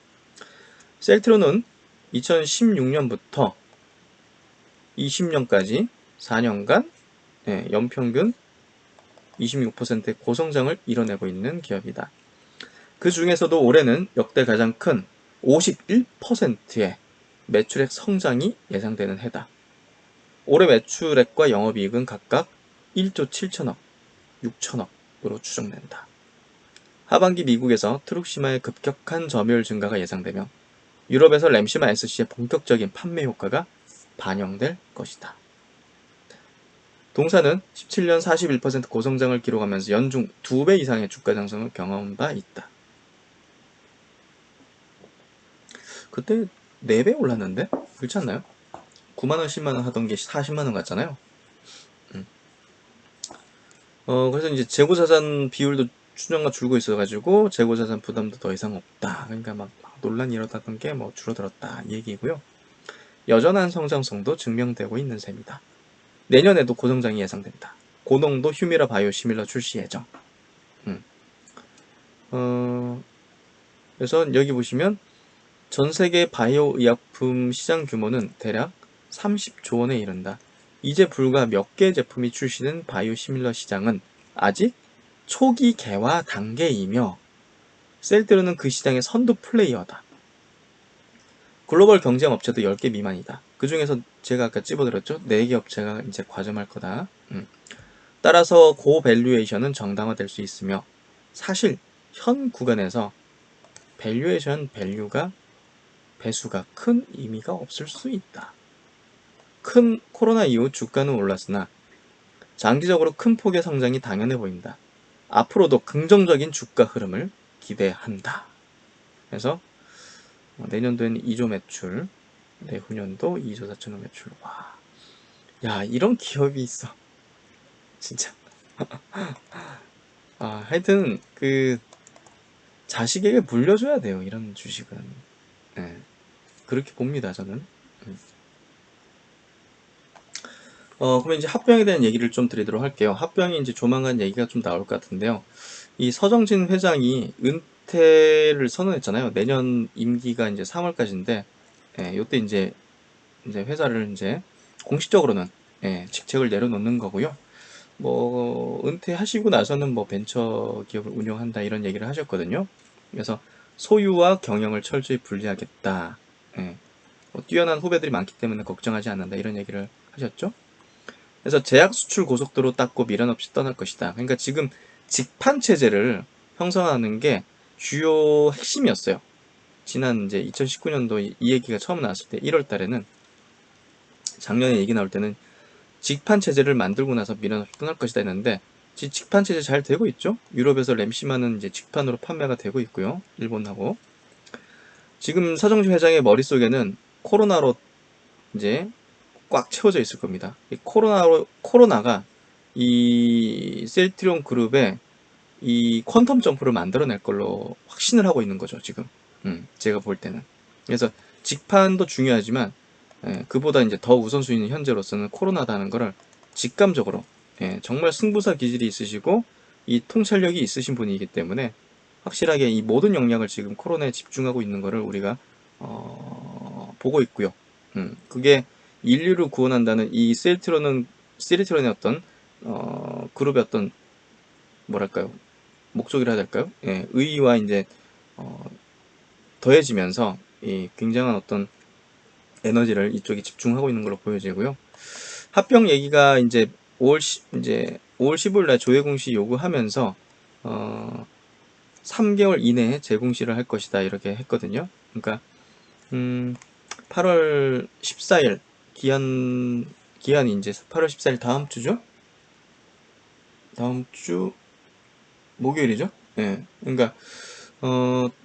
Speaker 1: 셀트론은 2016년부터 20년까지 4년간 연평균 26%의 고성장을 이뤄내고 있는 기업이다. 그 중에서도 올해는 역대 가장 큰 51%의 매출액 성장이 예상되는 해다. 올해 매출액과 영업이익은 각각 1조 7천억, 6천억으로 추정된다. 하반기 미국에서 트룩시마의 급격한 점유율 증가가 예상되며 유럽에서 램시마 SC의 본격적인 판매 효과가 반영될 것이다. 동사는 17년 41% 고성장을 기록하면서 연중 2배 이상의 주가 상승을 경험한 바 있다. 그때 4배 올랐는데? 그렇지 않나요? 9만원, 10만원 하던 게 40만원 같잖아요. 그래서 이제 재고자산 비율도 추정가 줄고 있어가지고 재고자산 부담도 더 이상 없다. 그러니까 막 논란이 일어났던 게 뭐 줄어들었다 이 얘기고요. 여전한 성장성도 증명되고 있는 셈이다. 내년에도 고성장이 예상된다. 고농도 휴미라 바이오시밀러 출시 예정. 음. 그래서 여기 보시면 전 세계 바이오 의약품 시장 규모는 대략 30조 원에 이른다. 이제 불과 몇 개 제품이 출시된 바이오시밀러 시장은 아직 초기 개화 단계이며 셀트론은 그 시장의 선두 플레이어다. 글로벌 경쟁 업체도 10개 미만이다. 그 중에서 제가 아까 찝어드렸죠? 4개 업체가 이제 과점할 거다. 따라서 고밸류에이션은 정당화될 수 있으며 사실 현 구간에서 밸류에이션 밸류가 배수가 큰 의미가 없을 수 있다. 큰 코로나 이후 주가는 올랐으나 장기적으로 큰 폭의 성장이 당연해 보인다. 앞으로도 긍정적인 주가 흐름을 기대한다. 그래서 내년도에는 2조 매출, 내후년도 2조 4천억 매출. 와, 야, 이런 기업이 있어. 진짜. 하여튼 그 자식에게 물려줘야 돼요. 이런 주식은. 네, 그렇게 봅니다. 저는. 그러면 이제 합병에 대한 얘기를 좀 드리도록 할게요. 합병이 이제 조만간 얘기가 좀 나올 것 같은데요. 이 서정진 회장이 은퇴를 선언했잖아요. 내년 임기가 이제 3월까지인데, 예, 요때 이제 회사를 이제 공식적으로는, 예, 직책을 내려놓는 거고요. 뭐 은퇴하시고 나서는 뭐 벤처 기업을 운영한다 이런 얘기를 하셨거든요. 그래서 소유와 경영을 철저히 분리하겠다. 예, 뭐 뛰어난 후배들이 많기 때문에 걱정하지 않는다 이런 얘기를 하셨죠. 그래서 제약 수출 고속도로 닦고 미련 없이 떠날 것이다. 그러니까 지금 직판 체제를 형성하는 게 주요 핵심이었어요. 지난 이제 2019년도 이 얘기가 처음 나왔을 때 1월 달에는, 작년에 얘기 나올 때는 직판 체제를 만들고 나서 미련 없이 떠날 것이다 했는데, 직판 체제 잘 되고 있죠. 유럽에서 램시마는 이제 직판으로 판매가 되고 있고요. 일본하고. 지금 서정주 회장의 머릿속에는 코로나로 이제 꽉 채워져 있을 겁니다. 이 코로나가 이 셀트리온 그룹의 이 퀀텀 점프를 만들어낼 걸로 확신을 하고 있는 거죠, 지금. 제가 볼 때는. 그래서 직판도 중요하지만, 예, 그보다 이제 더 우선순위는 현재로서는 코로나다는 거를 직감적으로, 예, 정말 승부사 기질이 있으시고 이 통찰력이 있으신 분이기 때문에 확실하게 이 모든 역량을 지금 코로나에 집중하고 있는 거를 우리가 보고 있고요. 그게 인류를 구원한다는 이 셀트론의 어떤 그룹의 어떤 뭐랄까요, 목적이라 해야 될까요? 예, 의의와 이제 어, 더해지면서 이 굉장한 어떤 에너지를 이쪽에 집중하고 있는 걸로 보여지고요. 합병 얘기가 이제 5월 15일 날 조회 공시 요구하면서 어, 3개월 이내에 재공시를 할 것이다 이렇게 했거든요. 그러니까 8월 14일 기한이 이제 8월 14일 다음 주죠? 다음 주 목요일이죠? 예. 그러니까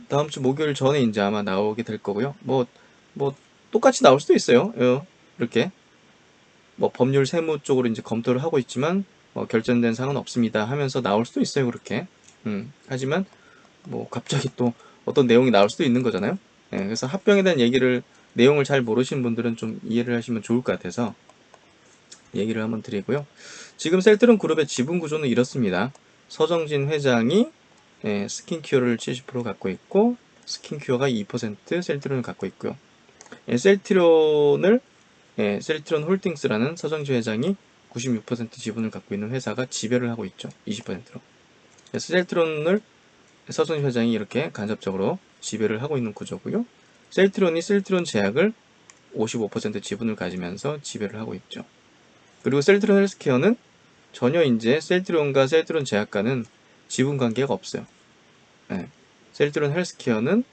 Speaker 1: 다음 주 목요일 전에 이제 아마 나오게 될 거고요. 뭐 똑같이 나올 수도 있어요. 이렇게 뭐 법률 세무 쪽으로 이제 검토를 하고 있지만 결정된 사항은 없습니다 하면서 나올 수도 있어요. 그렇게. 하지만 뭐 갑자기 또 어떤 내용이 나올 수도 있는 거잖아요. 예, 그래서 합병에 대한 내용을 잘 모르시는 분들은 좀 이해를 하시면 좋을 것 같아서 얘기를 한번 드리고요. 지금 셀트론 그룹의 지분 구조는 이렇습니다. 서정진 회장이, 예, 스킨큐어를 70% 갖고 있고 스킨큐어가 2% 셀트론을 갖고 있고요. 예, 셀트론 홀딩스라는 서정진 회장이 96% 지분을 갖고 있는 회사가 지배를 하고 있죠. 20%로. 그래서 서정진 회장이 이렇게 간접적으로 지배를 하고 있는 구조고요. 셀트론이 셀트론 제약을 55% 지분을 가지면서 지배를 하고 있죠. 그리고 셀트론 헬스케어는 전혀 이제 셀트론과 셀트론 제약과는 지분 관계가 없어요. 예. 셀트론 헬스케어는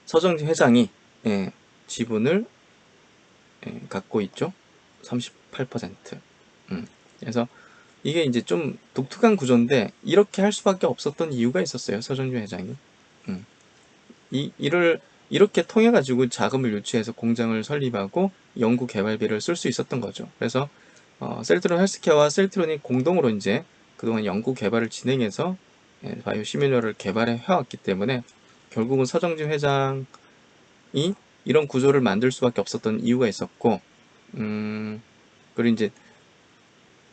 Speaker 1: 서정진 회장이, 예, 지분을, 예, 갖고 있죠. 38%. 그래서 이게 이제 좀 독특한 구조인데 이렇게 할 수밖에 없었던 이유가 있었어요. 서정진 회장이. 음. 이렇게 통해 가지고 자금을 유치해서 공장을 설립하고 연구 개발비를 쓸 수 있었던 거죠. 그래서 셀트론 헬스케어와 셀트론이 공동으로 이제 그동안 연구 개발을 진행해서, 예, 바이오 시밀러를 개발해 해왔기 때문에 결국은 서정진 회장이 이런 구조를 만들 수밖에 없었던 이유가 있었고, 그리고 이제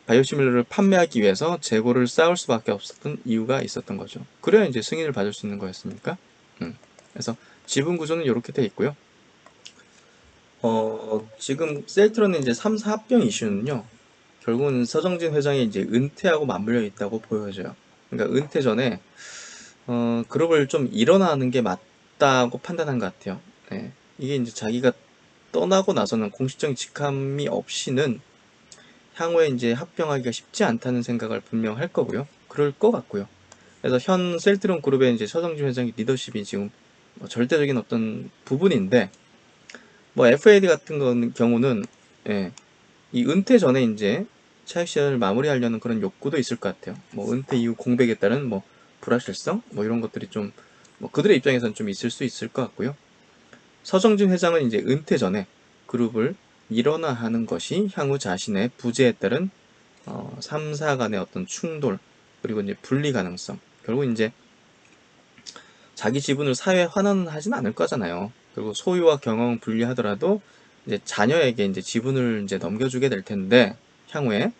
Speaker 1: 바이오 시밀러를 판매하기 위해서 재고를 쌓을 수밖에 없었던 이유가 있었던 거죠. 그래야 이제 승인을 받을 수 있는 거였으니까. 그래서 지분 구조는 이렇게 돼 있고요. 지금 셀트론의 이제 3사 합병 이슈는요, 결국은 서정진 회장이 이제 은퇴하고 맞물려 있다고 보여져요. 그러니까 은퇴 전에 그룹을 좀 일어나는 게 맞다고 판단한 것 같아요. 예. 이게 이제 자기가 떠나고 나서는 공식적인 직함이 없이는 향후에 이제 합병하기가 쉽지 않다는 생각을 분명 할 거고요. 그럴 것 같고요. 그래서 현 셀트론 그룹의 이제 서정진 회장의 리더십이 지금 뭐 절대적인 어떤 부분인데, 뭐 FAD 같은 경우는, 예, 이 은퇴 전에 이제 차익 실현을 마무리하려는 그런 욕구도 있을 것 같아요. 뭐 은퇴 이후 공백에 따른 뭐 불확실성 뭐 이런 것들이 좀 뭐 그들의 입장에서는 좀 있을 수 있을 것 같고요. 서정진 회장은 이제 은퇴 전에 그룹을 일원화하는 것이 향후 자신의 부재에 따른 3사 간의 어떤 충돌, 그리고 이제 분리 가능성, 결국 이제 자기 지분을 사회에 환원하진 않을 거잖아요. 그리고 소유와 경영을 분리하더라도 이제 자녀에게 이제 지분을 이제 넘겨주게 될 텐데, 향후에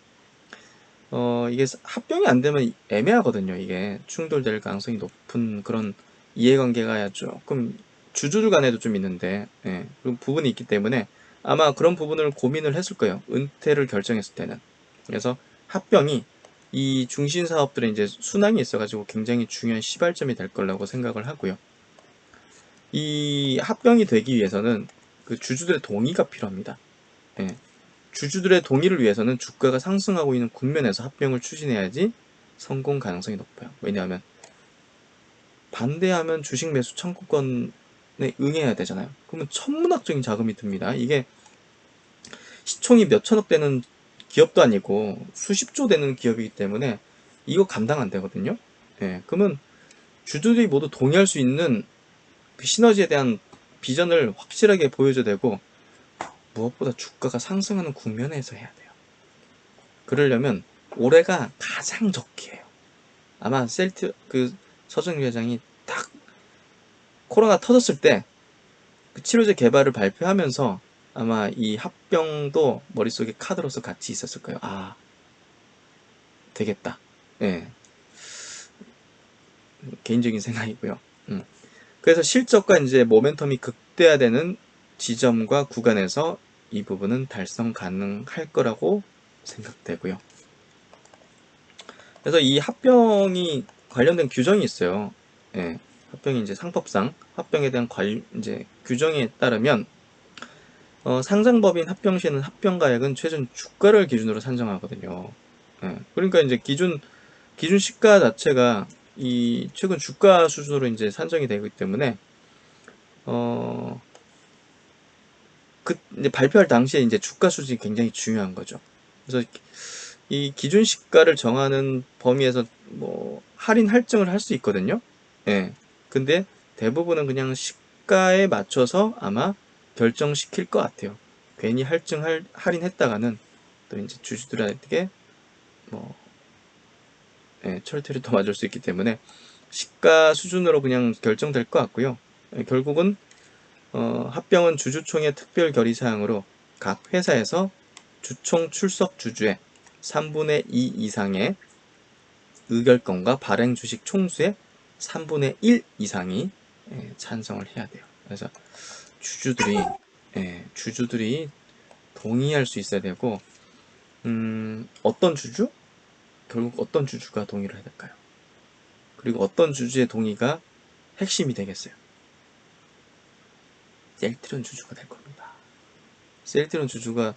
Speaker 1: 이게 합병이 안 되면 애매하거든요. 이게 충돌될 가능성이 높은 그런 이해관계가 조금 주주들 간에도 좀 있는데, 예, 그런 부분이 있기 때문에 아마 그런 부분을 고민을 했을 거예요. 은퇴를 결정했을 때는. 그래서 합병이 이 중심 사업들의 이제 순항이 있어가지고 굉장히 중요한 시발점이 될 거라고 생각을 하고요. 이 합병이 되기 위해서는 그 주주들의 동의가 필요합니다. 예. 주주들의 동의를 위해서는 주가가 상승하고 있는 국면에서 합병을 추진해야지 성공 가능성이 높아요. 왜냐하면 반대하면 주식 매수 청구권에 응해야 되잖아요. 그러면 천문학적인 자금이 듭니다. 이게 시총이 몇 천억 되는 기업도 아니고 수십조 되는 기업이기 때문에 이거 감당 안 되거든요. 예, 그러면 주주들이 모두 동의할 수 있는 그 시너지에 대한 비전을 확실하게 보여줘야 되고, 무엇보다 주가가 상승하는 국면에서 해야 돼요. 그러려면 올해가 가장 적기예요. 아마 서정유 회장이 딱 코로나 터졌을 때 그 치료제 개발을 발표하면서 아마 이 합병도 머릿속에 카드로서 같이 있었을 거예요. 아, 되겠다. 예. 개인적인 생각이고요. 그래서 실적과 이제 모멘텀이 극대화되는 지점과 구간에서 이 부분은 달성 가능할 거라고 생각되고요. 그래서 이 합병이 관련된 규정이 있어요. 예, 합병이 이제 상법상 합병에 대한 이제 규정에 따르면 상장법인 합병 시에는 합병가액은 최종 주가를 기준으로 산정하거든요. 예, 그러니까 이제 기준 시가 자체가 이 최근 주가 수준으로 이제 산정이 되기 때문에 이제 발표할 당시에 이제 주가 수준이 굉장히 중요한 거죠. 그래서 이 기준 시가를 정하는 범위에서 뭐 할인 할증을 할 수 있거든요. 예. 근데 대부분은 그냥 시가에 맞춰서 아마 결정시킬 것 같아요. 괜히 할인했다가는 또 이제 주주들에게 뭐 철퇴를 또 맞을 수 있기 때문에 시가 수준으로 그냥 결정될 것 같고요. 결국은 합병은 주주총회 특별 결의 사항으로 각 회사에서 주총 출석 주주의 3분의 2 이상의 의결권과 발행 주식 총수의 3분의 1 이상이 찬성을 해야 돼요. 그래서 주주들이 동의할 수 있어야 되고, 어떤 주주? 결국 어떤 주주가 동의를 해야 될까요? 그리고 어떤 주주의 동의가 핵심이 되겠어요? 셀트리온 주주가 될 겁니다. 셀트리온 주주가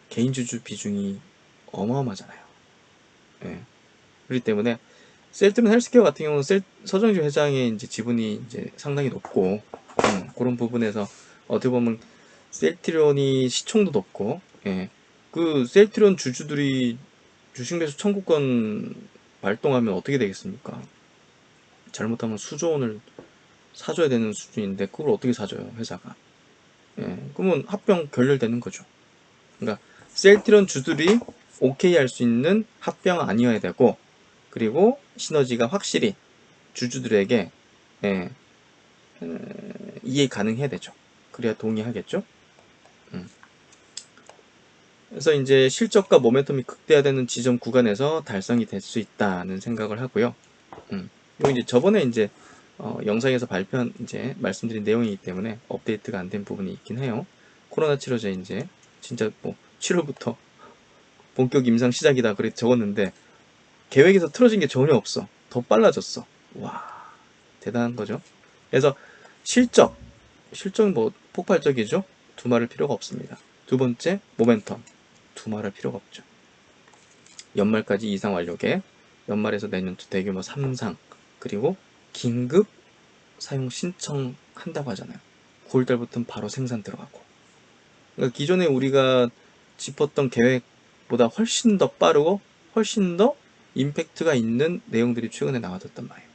Speaker 1: 개인 주주 비중이 어마어마하잖아요. 예. 그렇기 때문에 셀트리온 헬스케어 같은 경우는 서정주 회장의 이제 지분이 이제 상당히 높고, 그런 부분에서 어떻게 보면 셀트리온이 시총도 높고, 예. 그 셀트리온 주주들이 주식 매수 청구권 발동하면 어떻게 되겠습니까? 잘못하면 수조 원을 사줘야 되는 수준인데 그걸 어떻게 사줘요, 회사가? 예. 그러면 합병 결렬되는 거죠. 그러니까 셀트리온 주들이 오케이 할 수 있는 합병 아니어야 되고, 그리고 시너지가 확실히 주주들에게 이해 가능해야 되죠. 그래야 동의하겠죠. 그래서 이제 실적과 모멘텀이 극대화되는 지점 구간에서 달성이 될 수 있다는 생각을 하고요. 그리고 이제 저번에 이제 영상에서 발표한 이제 말씀드린 내용이기 때문에 업데이트가 안 된 부분이 있긴 해요. 코로나 치료제 이제 진짜 뭐 7월부터 본격 임상 시작이다 그래 적었는데 계획에서 틀어진 게 전혀 없어. 더 빨라졌어. 와, 대단한 거죠. 그래서 실적은 뭐 폭발적이죠. 두말할 필요가 없습니다. 두 번째, 모멘텀. 두말할 필요가 없죠. 연말까지 이상 완료계, 연말에서 내년도 대규모 3상, 그리고 긴급 사용 신청한다고 하잖아요. 9월달부터는 바로 생산 들어가고. 그러니까 기존에 우리가 짚었던 계획보다 훨씬 더 빠르고 훨씬 더 임팩트가 있는 내용들이 최근에 나와졌단 말이에요.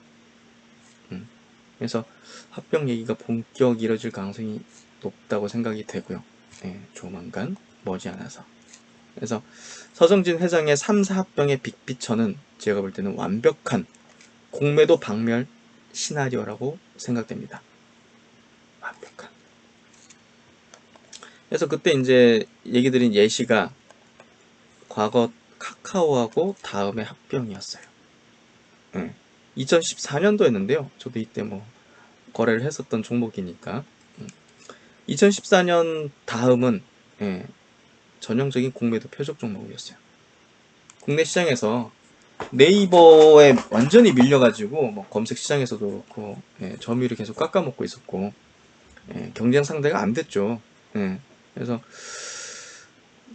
Speaker 1: 그래서 합병 얘기가 본격 이뤄질 가능성이 높다고 생각이 되고요. 조만간 머지않아서. 그래서 서정진 회장의 3사 합병의 빅피처는 제가 볼 때는 완벽한 공매도 박멸 시나리오라고 생각됩니다. 완벽한. 그래서 그때 이제 얘기 드린 예시가 과거 카카오하고 다음에 합병이었어요. 2014년도였는데요. 저도 이때 뭐 거래를 했었던 종목이니까. 2014년 다음은 전형적인 공매도 표적 종목이었어요. 국내 시장에서 네이버에 완전히 밀려가지고 뭐 검색 시장에서도 그렇고 점유율을 계속 깎아먹고 있었고 경쟁 상대가 안 됐죠. 그래서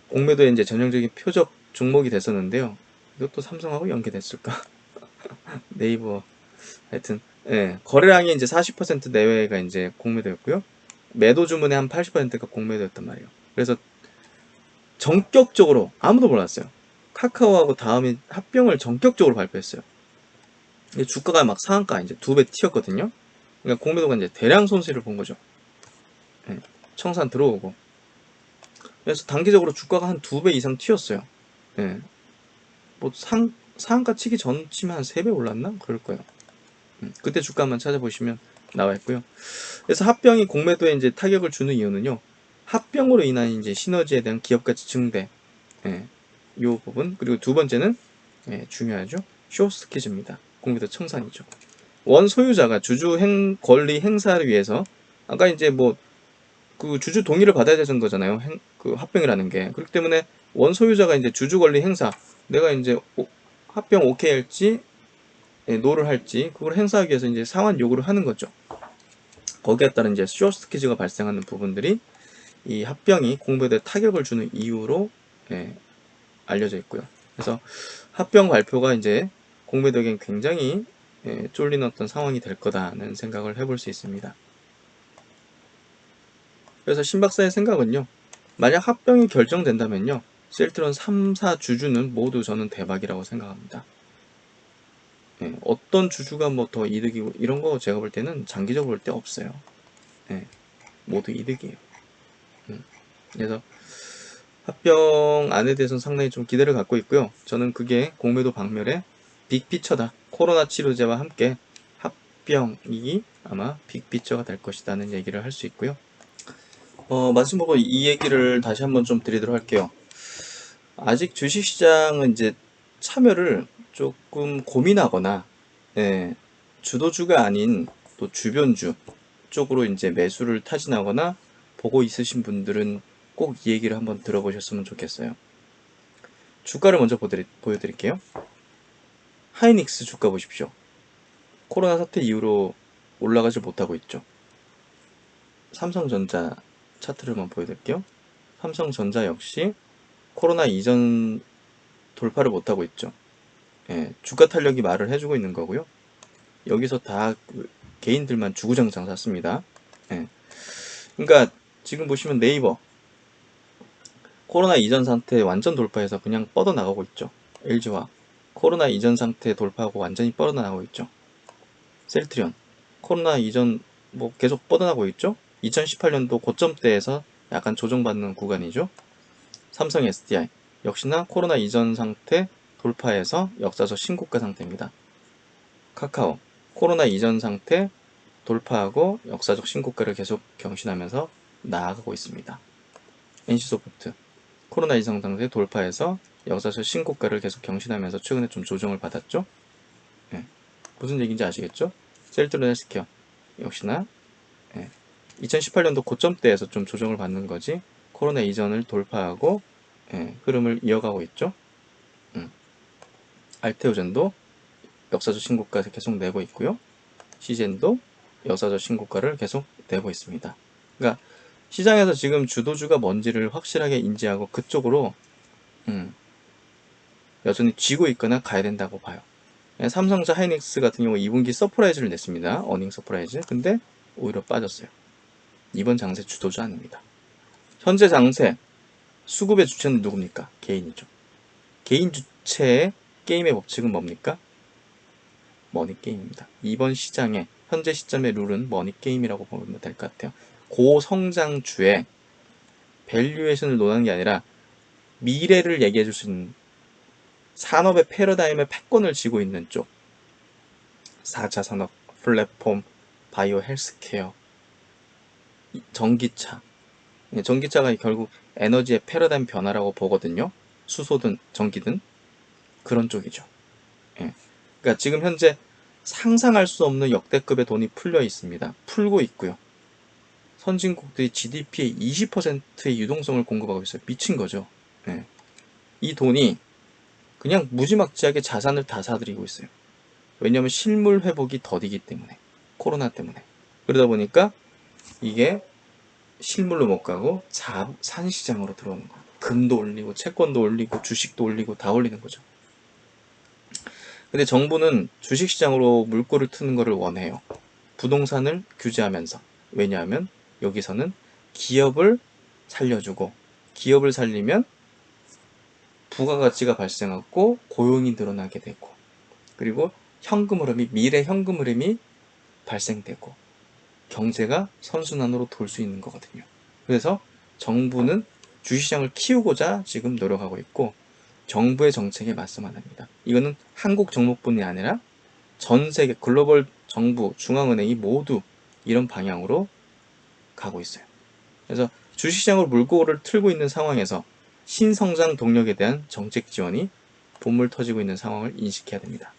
Speaker 1: 공매도의 이제 전형적인 표적 종목이 됐었는데요. 이것도 삼성하고 연계됐을까? 네이버 하여튼 거래량이 이제 40% 내외가 이제 공매도였고요. 매도 주문의 한 80%가 공매도였단 말이에요. 그래서 전격적으로 아무도 몰랐어요. 카카오하고 다음에 합병을 전격적으로 발표했어요. 주가가 막 상한가 이제 2배 튀었거든요. 그러니까 공매도가 이제 대량 손실을 본 거죠. 청산 들어오고. 그래서 단기적으로 주가가 한 2배 이상 튀었어요. 뭐 상한가 치기 전치면 한 3배 올랐나? 그럴 거예요. 그때 주가만 찾아보시면 나와 있고요. 그래서 합병이 공매도에 이제 타격을 주는 이유는요. 합병으로 인한 이제 시너지에 대한 기업 가치 증대. 이 부분. 그리고 두 번째는 중요하죠. 쇼스키즈입니다. 공매도 청산이죠. 원 소유자가 주주 권리 행사를 위해서 아까 이제 뭐 그 주주 동의를 받아야 되는 거잖아요. 그 합병이라는 게. 그렇기 때문에 원 소유자가 이제 주주 권리 행사 내가 이제 합병 오케이 할지 노를 할지 그걸 행사하기 위해서 이제 상환 요구를 하는 거죠. 거기에 따른 이제 쇼스키즈가 발생하는 부분들이 이 합병이 공매도에 타격을 주는 이유로 알려져 있고요. 그래서 합병 발표가 이제 공매도에겐 굉장히 쫄리는 어떤 상황이 될 거다는 생각을 해볼 수 있습니다. 그래서 신박사의 생각은요. 만약 합병이 결정된다면요. 셀트론 3사 주주는 모두 저는 대박이라고 생각합니다. 어떤 주주가 뭐 더 이득이고 이런 거 제가 볼 때는 장기적으로 볼 때 없어요. 모두 이득이에요. 그래서 합병 안에 대해서는 상당히 좀 기대를 갖고 있고요. 저는 그게 공매도 박멸의 빅피처다. 코로나 치료제와 함께 합병이 아마 빅피처가 될 것이라는 얘기를 할 수 있고요. 마지막으로 이 얘기를 다시 한번 좀 드리도록 할게요. 아직 주식시장은 이제 참여를 조금 고민하거나, 주도주가 아닌 또 주변주 쪽으로 이제 매수를 타진하거나 보고 있으신 분들은 꼭 이 얘기를 한번 들어보셨으면 좋겠어요. 주가를 먼저 보여드릴게요. 하이닉스 주가 보십시오. 코로나 사태 이후로 올라가지 못하고 있죠. 삼성전자 차트를 한번 보여드릴게요. 삼성전자 역시 코로나 이전 돌파를 못하고 있죠. 주가 탄력이 말을 해주고 있는 거고요. 여기서 다 개인들만 주구장창 샀습니다. 그러니까 지금 보시면 네이버 코로나 이전 상태 완전 돌파해서 그냥 뻗어나가고 있죠. LG화 코로나 이전 상태 돌파하고 완전히 뻗어나가고 있죠. 셀트리온 코로나 이전 뭐 계속 뻗어나가고 있죠. 2018년도 고점대에서 약간 조정받는 구간이죠. 삼성 SDI 역시나 코로나 이전 상태 돌파해서 역사적 신고가 상태입니다. 카카오 코로나 이전 상태 돌파하고 역사적 신고가를 계속 경신하면서 나아가고 있습니다. NC소프트 코로나 이전 상태 돌파해서 역사적 신고가를 계속 경신하면서 최근에 좀 조정을 받았죠. 무슨 얘기인지 아시겠죠? 셀트리온 헬스케어 역시나 2018년도 고점대에서 좀 조정을 받는 거지 코로나 이전을 돌파하고 흐름을 이어가고 있죠. 알테오젠도 역사적 신고가를 계속 내고 있고요. 시젠도 역사적 신고가를 계속 내고 있습니다. 그러니까 시장에서 지금 주도주가 뭔지를 확실하게 인지하고 그쪽으로 여전히 쥐고 있거나 가야 된다고 봐요. 삼성전자 하이닉스 같은 경우 2분기 서프라이즈를 냈습니다. 어닝 서프라이즈. 근데 오히려 빠졌어요. 이번 장세 주도주 아닙니다. 현재 장세 수급의 주체는 누굽니까? 개인이죠. 개인 주체의 게임의 법칙은 뭡니까? 머니게임입니다. 이번 시장의 현재 시점의 룰은 머니게임이라고 보면 될 것 같아요. 고성장주의 밸류에이션을 논하는 게 아니라 미래를 얘기해 줄 수 있는 산업의 패러다임의 패권을 쥐고 있는 쪽 4차 산업, 플랫폼, 바이오 헬스케어, 전기차 전기차가 결국 에너지의 패러다임 변화라고 보거든요. 수소든 전기든 그런 쪽이죠. 예. 그러니까 지금 현재 상상할 수 없는 역대급의 돈이 풀려 있습니다. 풀고 있고요. 선진국들이 GDP의 20%의 유동성을 공급하고 있어요. 미친 거죠. 예. 이 돈이 그냥 무지막지하게 자산을 다 사들이고 있어요. 왜냐하면 실물 회복이 더디기 때문에, 코로나 때문에. 그러다 보니까 이게 실물로 못 가고 산시장으로 들어오는 거예요. 금도 올리고 채권도 올리고 주식도 올리고 다 올리는 거죠. 근데 정부는 주식시장으로 물꼬를 트는 것을 원해요. 부동산을 규제하면서. 왜냐하면 여기서는 기업을 살려주고, 기업을 살리면 부가가치가 발생하고 고용이 늘어나게 되고, 그리고 현금 흐름이, 미래 현금 흐름이 발생되고 경제가 선순환으로 돌 수 있는 거거든요. 그래서 정부는 주식시장을 키우고자 지금 노력하고 있고, 정부의 정책에 맞서만 합니다. 이거는 한국 종목뿐이 아니라 전 세계 글로벌 정부, 중앙은행이 모두 이런 방향으로 가고 있어요. 그래서 주식시장으로 물꼬를 틀고 있는 상황에서 신성장 동력에 대한 정책 지원이 본물 터지고 있는 상황을 인식해야 됩니다.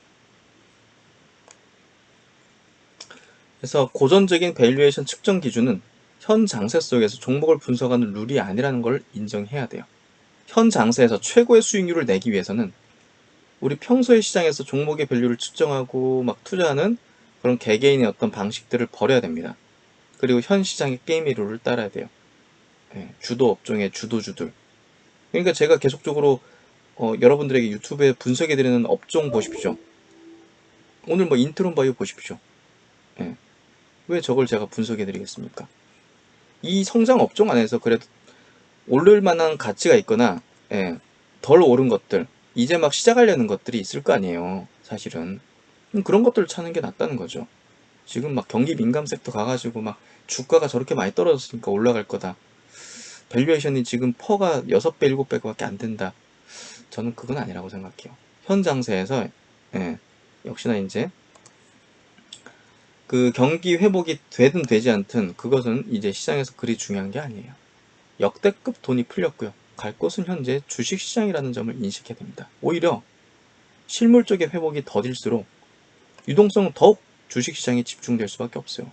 Speaker 1: 그래서 고전적인 밸류에이션 측정 기준은 현 장세 속에서 종목을 분석하는 룰이 아니라는 걸 인정해야 돼요. 현 장세에서 최고의 수익률을 내기 위해서는 우리 평소의 시장에서 종목의 밸류를 측정하고 막 투자하는 그런 개개인의 어떤 방식들을 버려야 됩니다. 그리고 현 시장의 게임의 룰을 따라야 돼요. 주도 업종의 주도주들. 그러니까 제가 계속적으로 여러분들에게 유튜브에 분석해드리는 업종 보십시오. 오늘 뭐 인트론바이오 보십시오. 왜 저걸 제가 분석해드리겠습니까? 이 성장 업종 안에서 그래도 오를 만한 가치가 있거나 덜 오른 것들, 이제 막 시작하려는 것들이 있을 거 아니에요. 사실은 그런 것들을 찾는 게 낫다는 거죠. 지금 막 경기 민감 섹터 가가지고 막 주가가 저렇게 많이 떨어졌으니까 올라갈 거다. 밸류에이션이 지금 퍼가 6배, 7배밖에 안 된다. 저는 그건 아니라고 생각해요. 현 장세에서 역시나 이제 그 경기 회복이 되든 되지 않든 그것은 이제 시장에서 그리 중요한 게 아니에요. 역대급 돈이 풀렸고요. 갈 곳은 현재 주식시장이라는 점을 인식해야 됩니다. 오히려 실물 쪽의 회복이 더딜수록 유동성은 더욱 주식시장에 집중될 수밖에 없어요.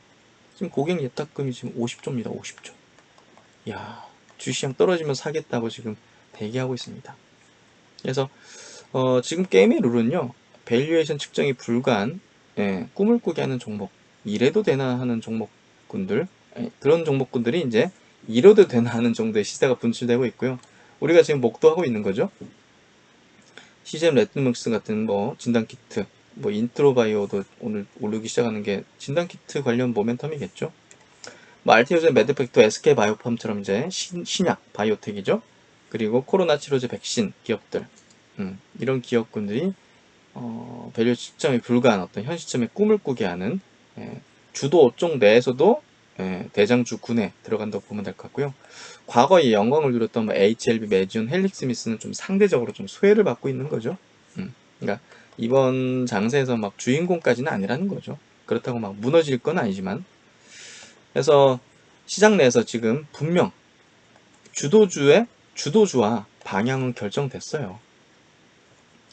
Speaker 1: 지금 고객 예탁금이 지금 50조입니다. 50조. 이야, 주식시장 떨어지면 사겠다고 지금 대기하고 있습니다. 그래서 지금 게임의 룰은요, 밸류에이션 측정이 불가한 꿈을 꾸게 하는 종목, 이래도 되나 하는 종목군들, 그런 종목군들이 이제 이래도 되나 하는 정도의 시세가 분출되고 있고요. 우리가 지금 목도하고 있는 거죠. CGM 레드맥스 같은 뭐 진단키트, 뭐 인트로바이오도 오늘 오르기 시작하는 게 진단키트 관련 모멘텀이겠죠. 뭐 알티오젠, 매드팩토, SK바이오팜처럼 이제 신약 바이오텍이죠. 그리고 코로나 치료제 백신 기업들, 이런 기업군들이 밸류 측정이 불가한 어떤 현 시점에 꿈을 꾸게 하는 주도 업종 내에서도 대장주 군에 들어간다고 보면 될 것 같고요. 과거에 영광을 누렸던 뭐 HLB, 메지온, 헬릭스미스는 좀 상대적으로 좀 소외를 받고 있는 거죠. 그러니까 이번 장세에서 막 주인공까지는 아니라는 거죠. 그렇다고 막 무너질 건 아니지만, 그래서 시장 내에서 지금 분명 주도주와 방향은 결정됐어요.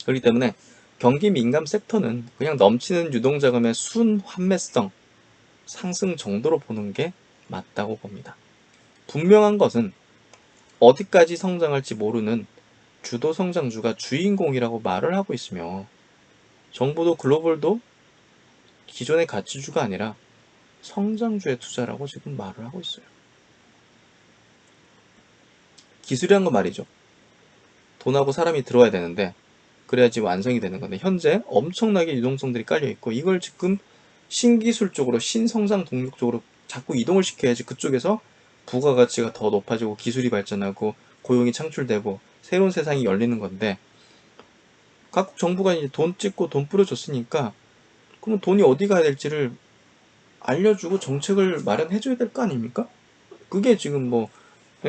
Speaker 1: 그렇기 때문에 경기 민감 섹터는 그냥 넘치는 유동자금의 순환매성 상승 정도로 보는 게 맞다고 봅니다. 분명한 것은 어디까지 성장할지 모르는 주도 성장주가 주인공이라고 말을 하고 있으며, 정부도 글로벌도 기존의 가치주가 아니라 성장주에 투자라고 지금 말을 하고 있어요. 기술이란 건 말이죠. 돈하고 사람이 들어와야 되는데 그래야지 완성이 되는 건데, 현재 엄청나게 유동성들이 깔려 있고 이걸 지금 신기술 쪽으로, 신성장 동력 쪽으로 자꾸 이동을 시켜야지 그쪽에서 부가가치가 더 높아지고 기술이 발전하고 고용이 창출되고 새로운 세상이 열리는 건데, 각국 정부가 이제 돈 찍고 돈 뿌려줬으니까 그럼 돈이 어디 가야 될지를 알려주고 정책을 마련해줘야 될 거 아닙니까? 그게 지금 뭐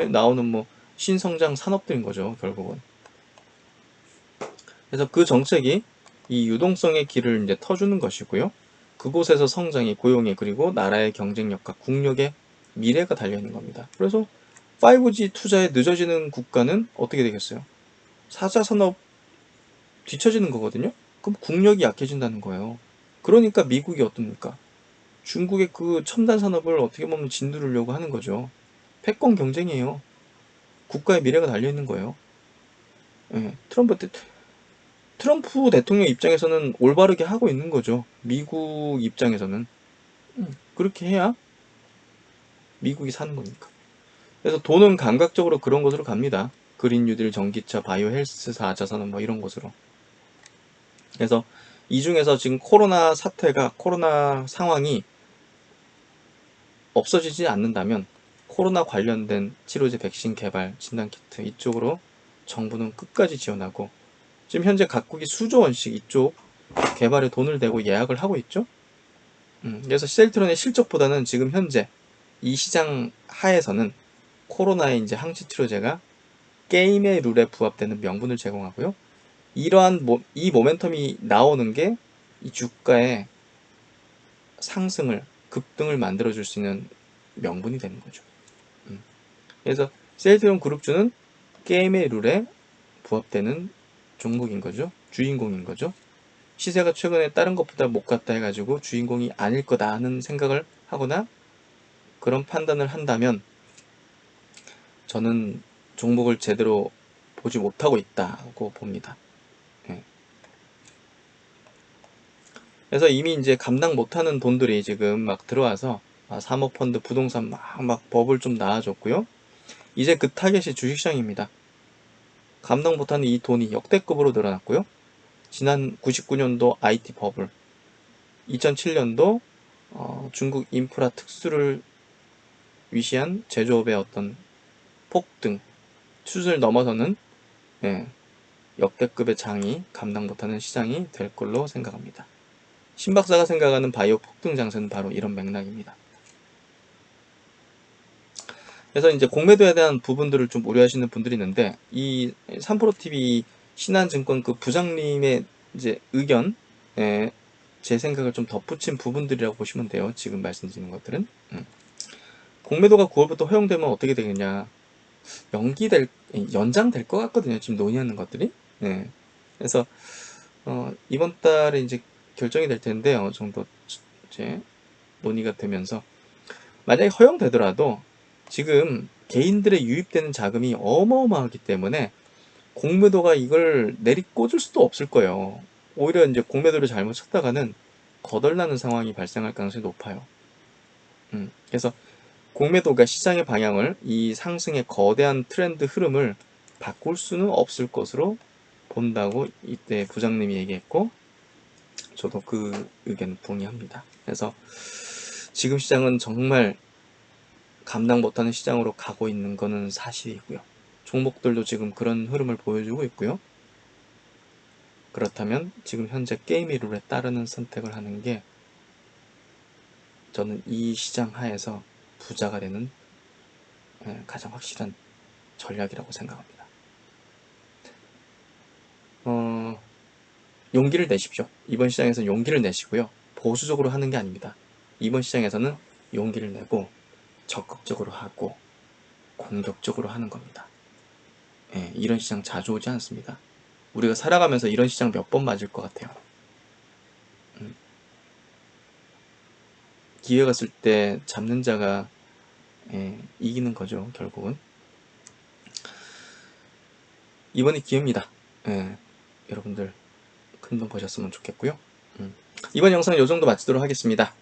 Speaker 1: 나오는 뭐 신성장 산업들인 거죠, 결국은. 그래서 그 정책이 이 유동성의 길을 이제 터주는 것이고요. 그곳에서 성장이, 고용이, 그리고 나라의 경쟁력과 국력의 미래가 달려있는 겁니다. 그래서 5G 투자에 늦어지는 국가는 어떻게 되겠어요? 4차 산업 뒤처지는 거거든요. 그럼 국력이 약해진다는 거예요. 그러니까 미국이 어떻습니까? 중국의 그 첨단 산업을 어떻게 보면 짓누르려고 하는 거죠. 패권 경쟁이에요. 국가의 미래가 달려 있는 거예요. 예, 트럼프 대통령 입장에서는 올바르게 하고 있는 거죠. 미국 입장에서는. 그렇게 해야 미국이 사는 거니까. 그래서 돈은 감각적으로 그런 곳으로 갑니다. 그린 뉴딜, 전기차, 바이오 헬스, 4차 산업 뭐 이런 곳으로. 그래서 이 중에서 지금 코로나 상황이 없어지지 않는다면 코로나 관련된 치료제, 백신 개발, 진단키트 이쪽으로 정부는 끝까지 지원하고, 지금 현재 각국이 수조 원씩 이쪽 개발에 돈을 대고 예약을 하고 있죠. 그래서 셀트론의 실적보다는 지금 현재 이 시장 하에서는 코로나의 이제 항체 치료제가 게임의 룰에 부합되는 명분을 제공하고요. 이 모멘텀이 나오는 게 이 주가의 상승을, 급등을 만들어줄 수 있는 명분이 되는 거죠. 그래서 셀트리온 그룹주는 게임의 룰에 부합되는 종목인 거죠. 주인공인 거죠. 시세가 최근에 다른 것보다 못 갔다 해가지고 주인공이 아닐 거다 하는 생각을 하거나 그런 판단을 한다면 저는 종목을 제대로 보지 못하고 있다고 봅니다. 예. 그래서 이미 이제 감당 못하는 돈들이 지금 막 들어와서 사모펀드, 부동산 막 버블 좀 나와줬고요. 이제 그 타겟이 주식시장입니다. 감당 못하는 이 돈이 역대급으로 늘어났고요. 지난 99년도 IT 버블, 2007년도 중국 인프라 특수를 위시한 제조업의 어떤 폭등, 수준을 넘어서는, 예, 역대급의 장이 감당 못하는 시장이 될 걸로 생각합니다. 신박사가 생각하는 바이오 폭등 장세는 바로 이런 맥락입니다. 그래서 이제 공매도에 대한 부분들을 좀 우려하시는 분들이 있는데, 이 삼프로TV 신한증권 그 부장님의 이제 의견, 제 생각을 좀 덧붙인 부분들이라고 보시면 돼요. 지금 말씀드리는 것들은. 공매도가 9월부터 허용되면 어떻게 되겠냐. 연기될, 연장될 것 같거든요. 지금 논의하는 것들이. 네. 그래서, 이번 달에 이제 결정이 될 텐데, 어느 정도 이제 논의가 되면서, 만약에 허용되더라도 지금 개인들의 유입되는 자금이 어마어마하기 때문에 공매도가 이걸 내리꽂을 수도 없을 거예요. 오히려 이제 공매도를 잘못 쳤다가는 거덜나는 상황이 발생할 가능성이 높아요. 그래서 공매도가 시장의 방향을, 이 상승의 거대한 트렌드 흐름을 바꿀 수는 없을 것으로 본다고 이때 부장님이 얘기했고, 저도 그 의견 동의합니다. 그래서 지금 시장은 정말 감당 못하는 시장으로 가고 있는 거는 사실이고요. 종목들도 지금 그런 흐름을 보여주고 있고요. 그렇다면 지금 현재 게임의 룰에 따르는 선택을 하는 게 저는 이 시장 하에서 부자가 되는 가장 확실한 전략이라고 생각합니다. 용기를 내십시오. 이번 시장에서는 용기를 내시고요. 보수적으로 하는 게 아닙니다. 이번 시장에서는 용기를 내고 적극적으로 하고 공격적으로 하는 겁니다. 이런 시장 자주 오지 않습니다. 우리가 살아가면서 이런 시장 몇 번 맞을 것 같아요. 기회가 있을 때 잡는 자가 이기는 거죠. 결국은 이번이 기회입니다. 여러분들 큰 돈 버셨으면 좋겠고요. 이번 영상은 이 정도 마치도록 하겠습니다.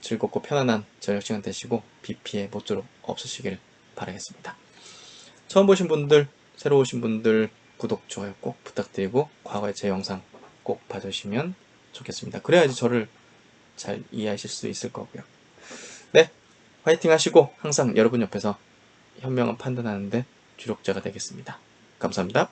Speaker 1: 즐겁고 편안한 저녁 시간 되시고 비 피해 모쪼록 없으시길 바라겠습니다. 처음 보신 분들, 새로 오신 분들 구독, 좋아요 꼭 부탁드리고 과거의 제 영상 꼭 봐주시면 좋겠습니다. 그래야지 저를 잘 이해하실 수 있을 거고요. 네, 화이팅 하시고 항상 여러분 옆에서 현명한 판단하는데 주력자가 되겠습니다. 감사합니다.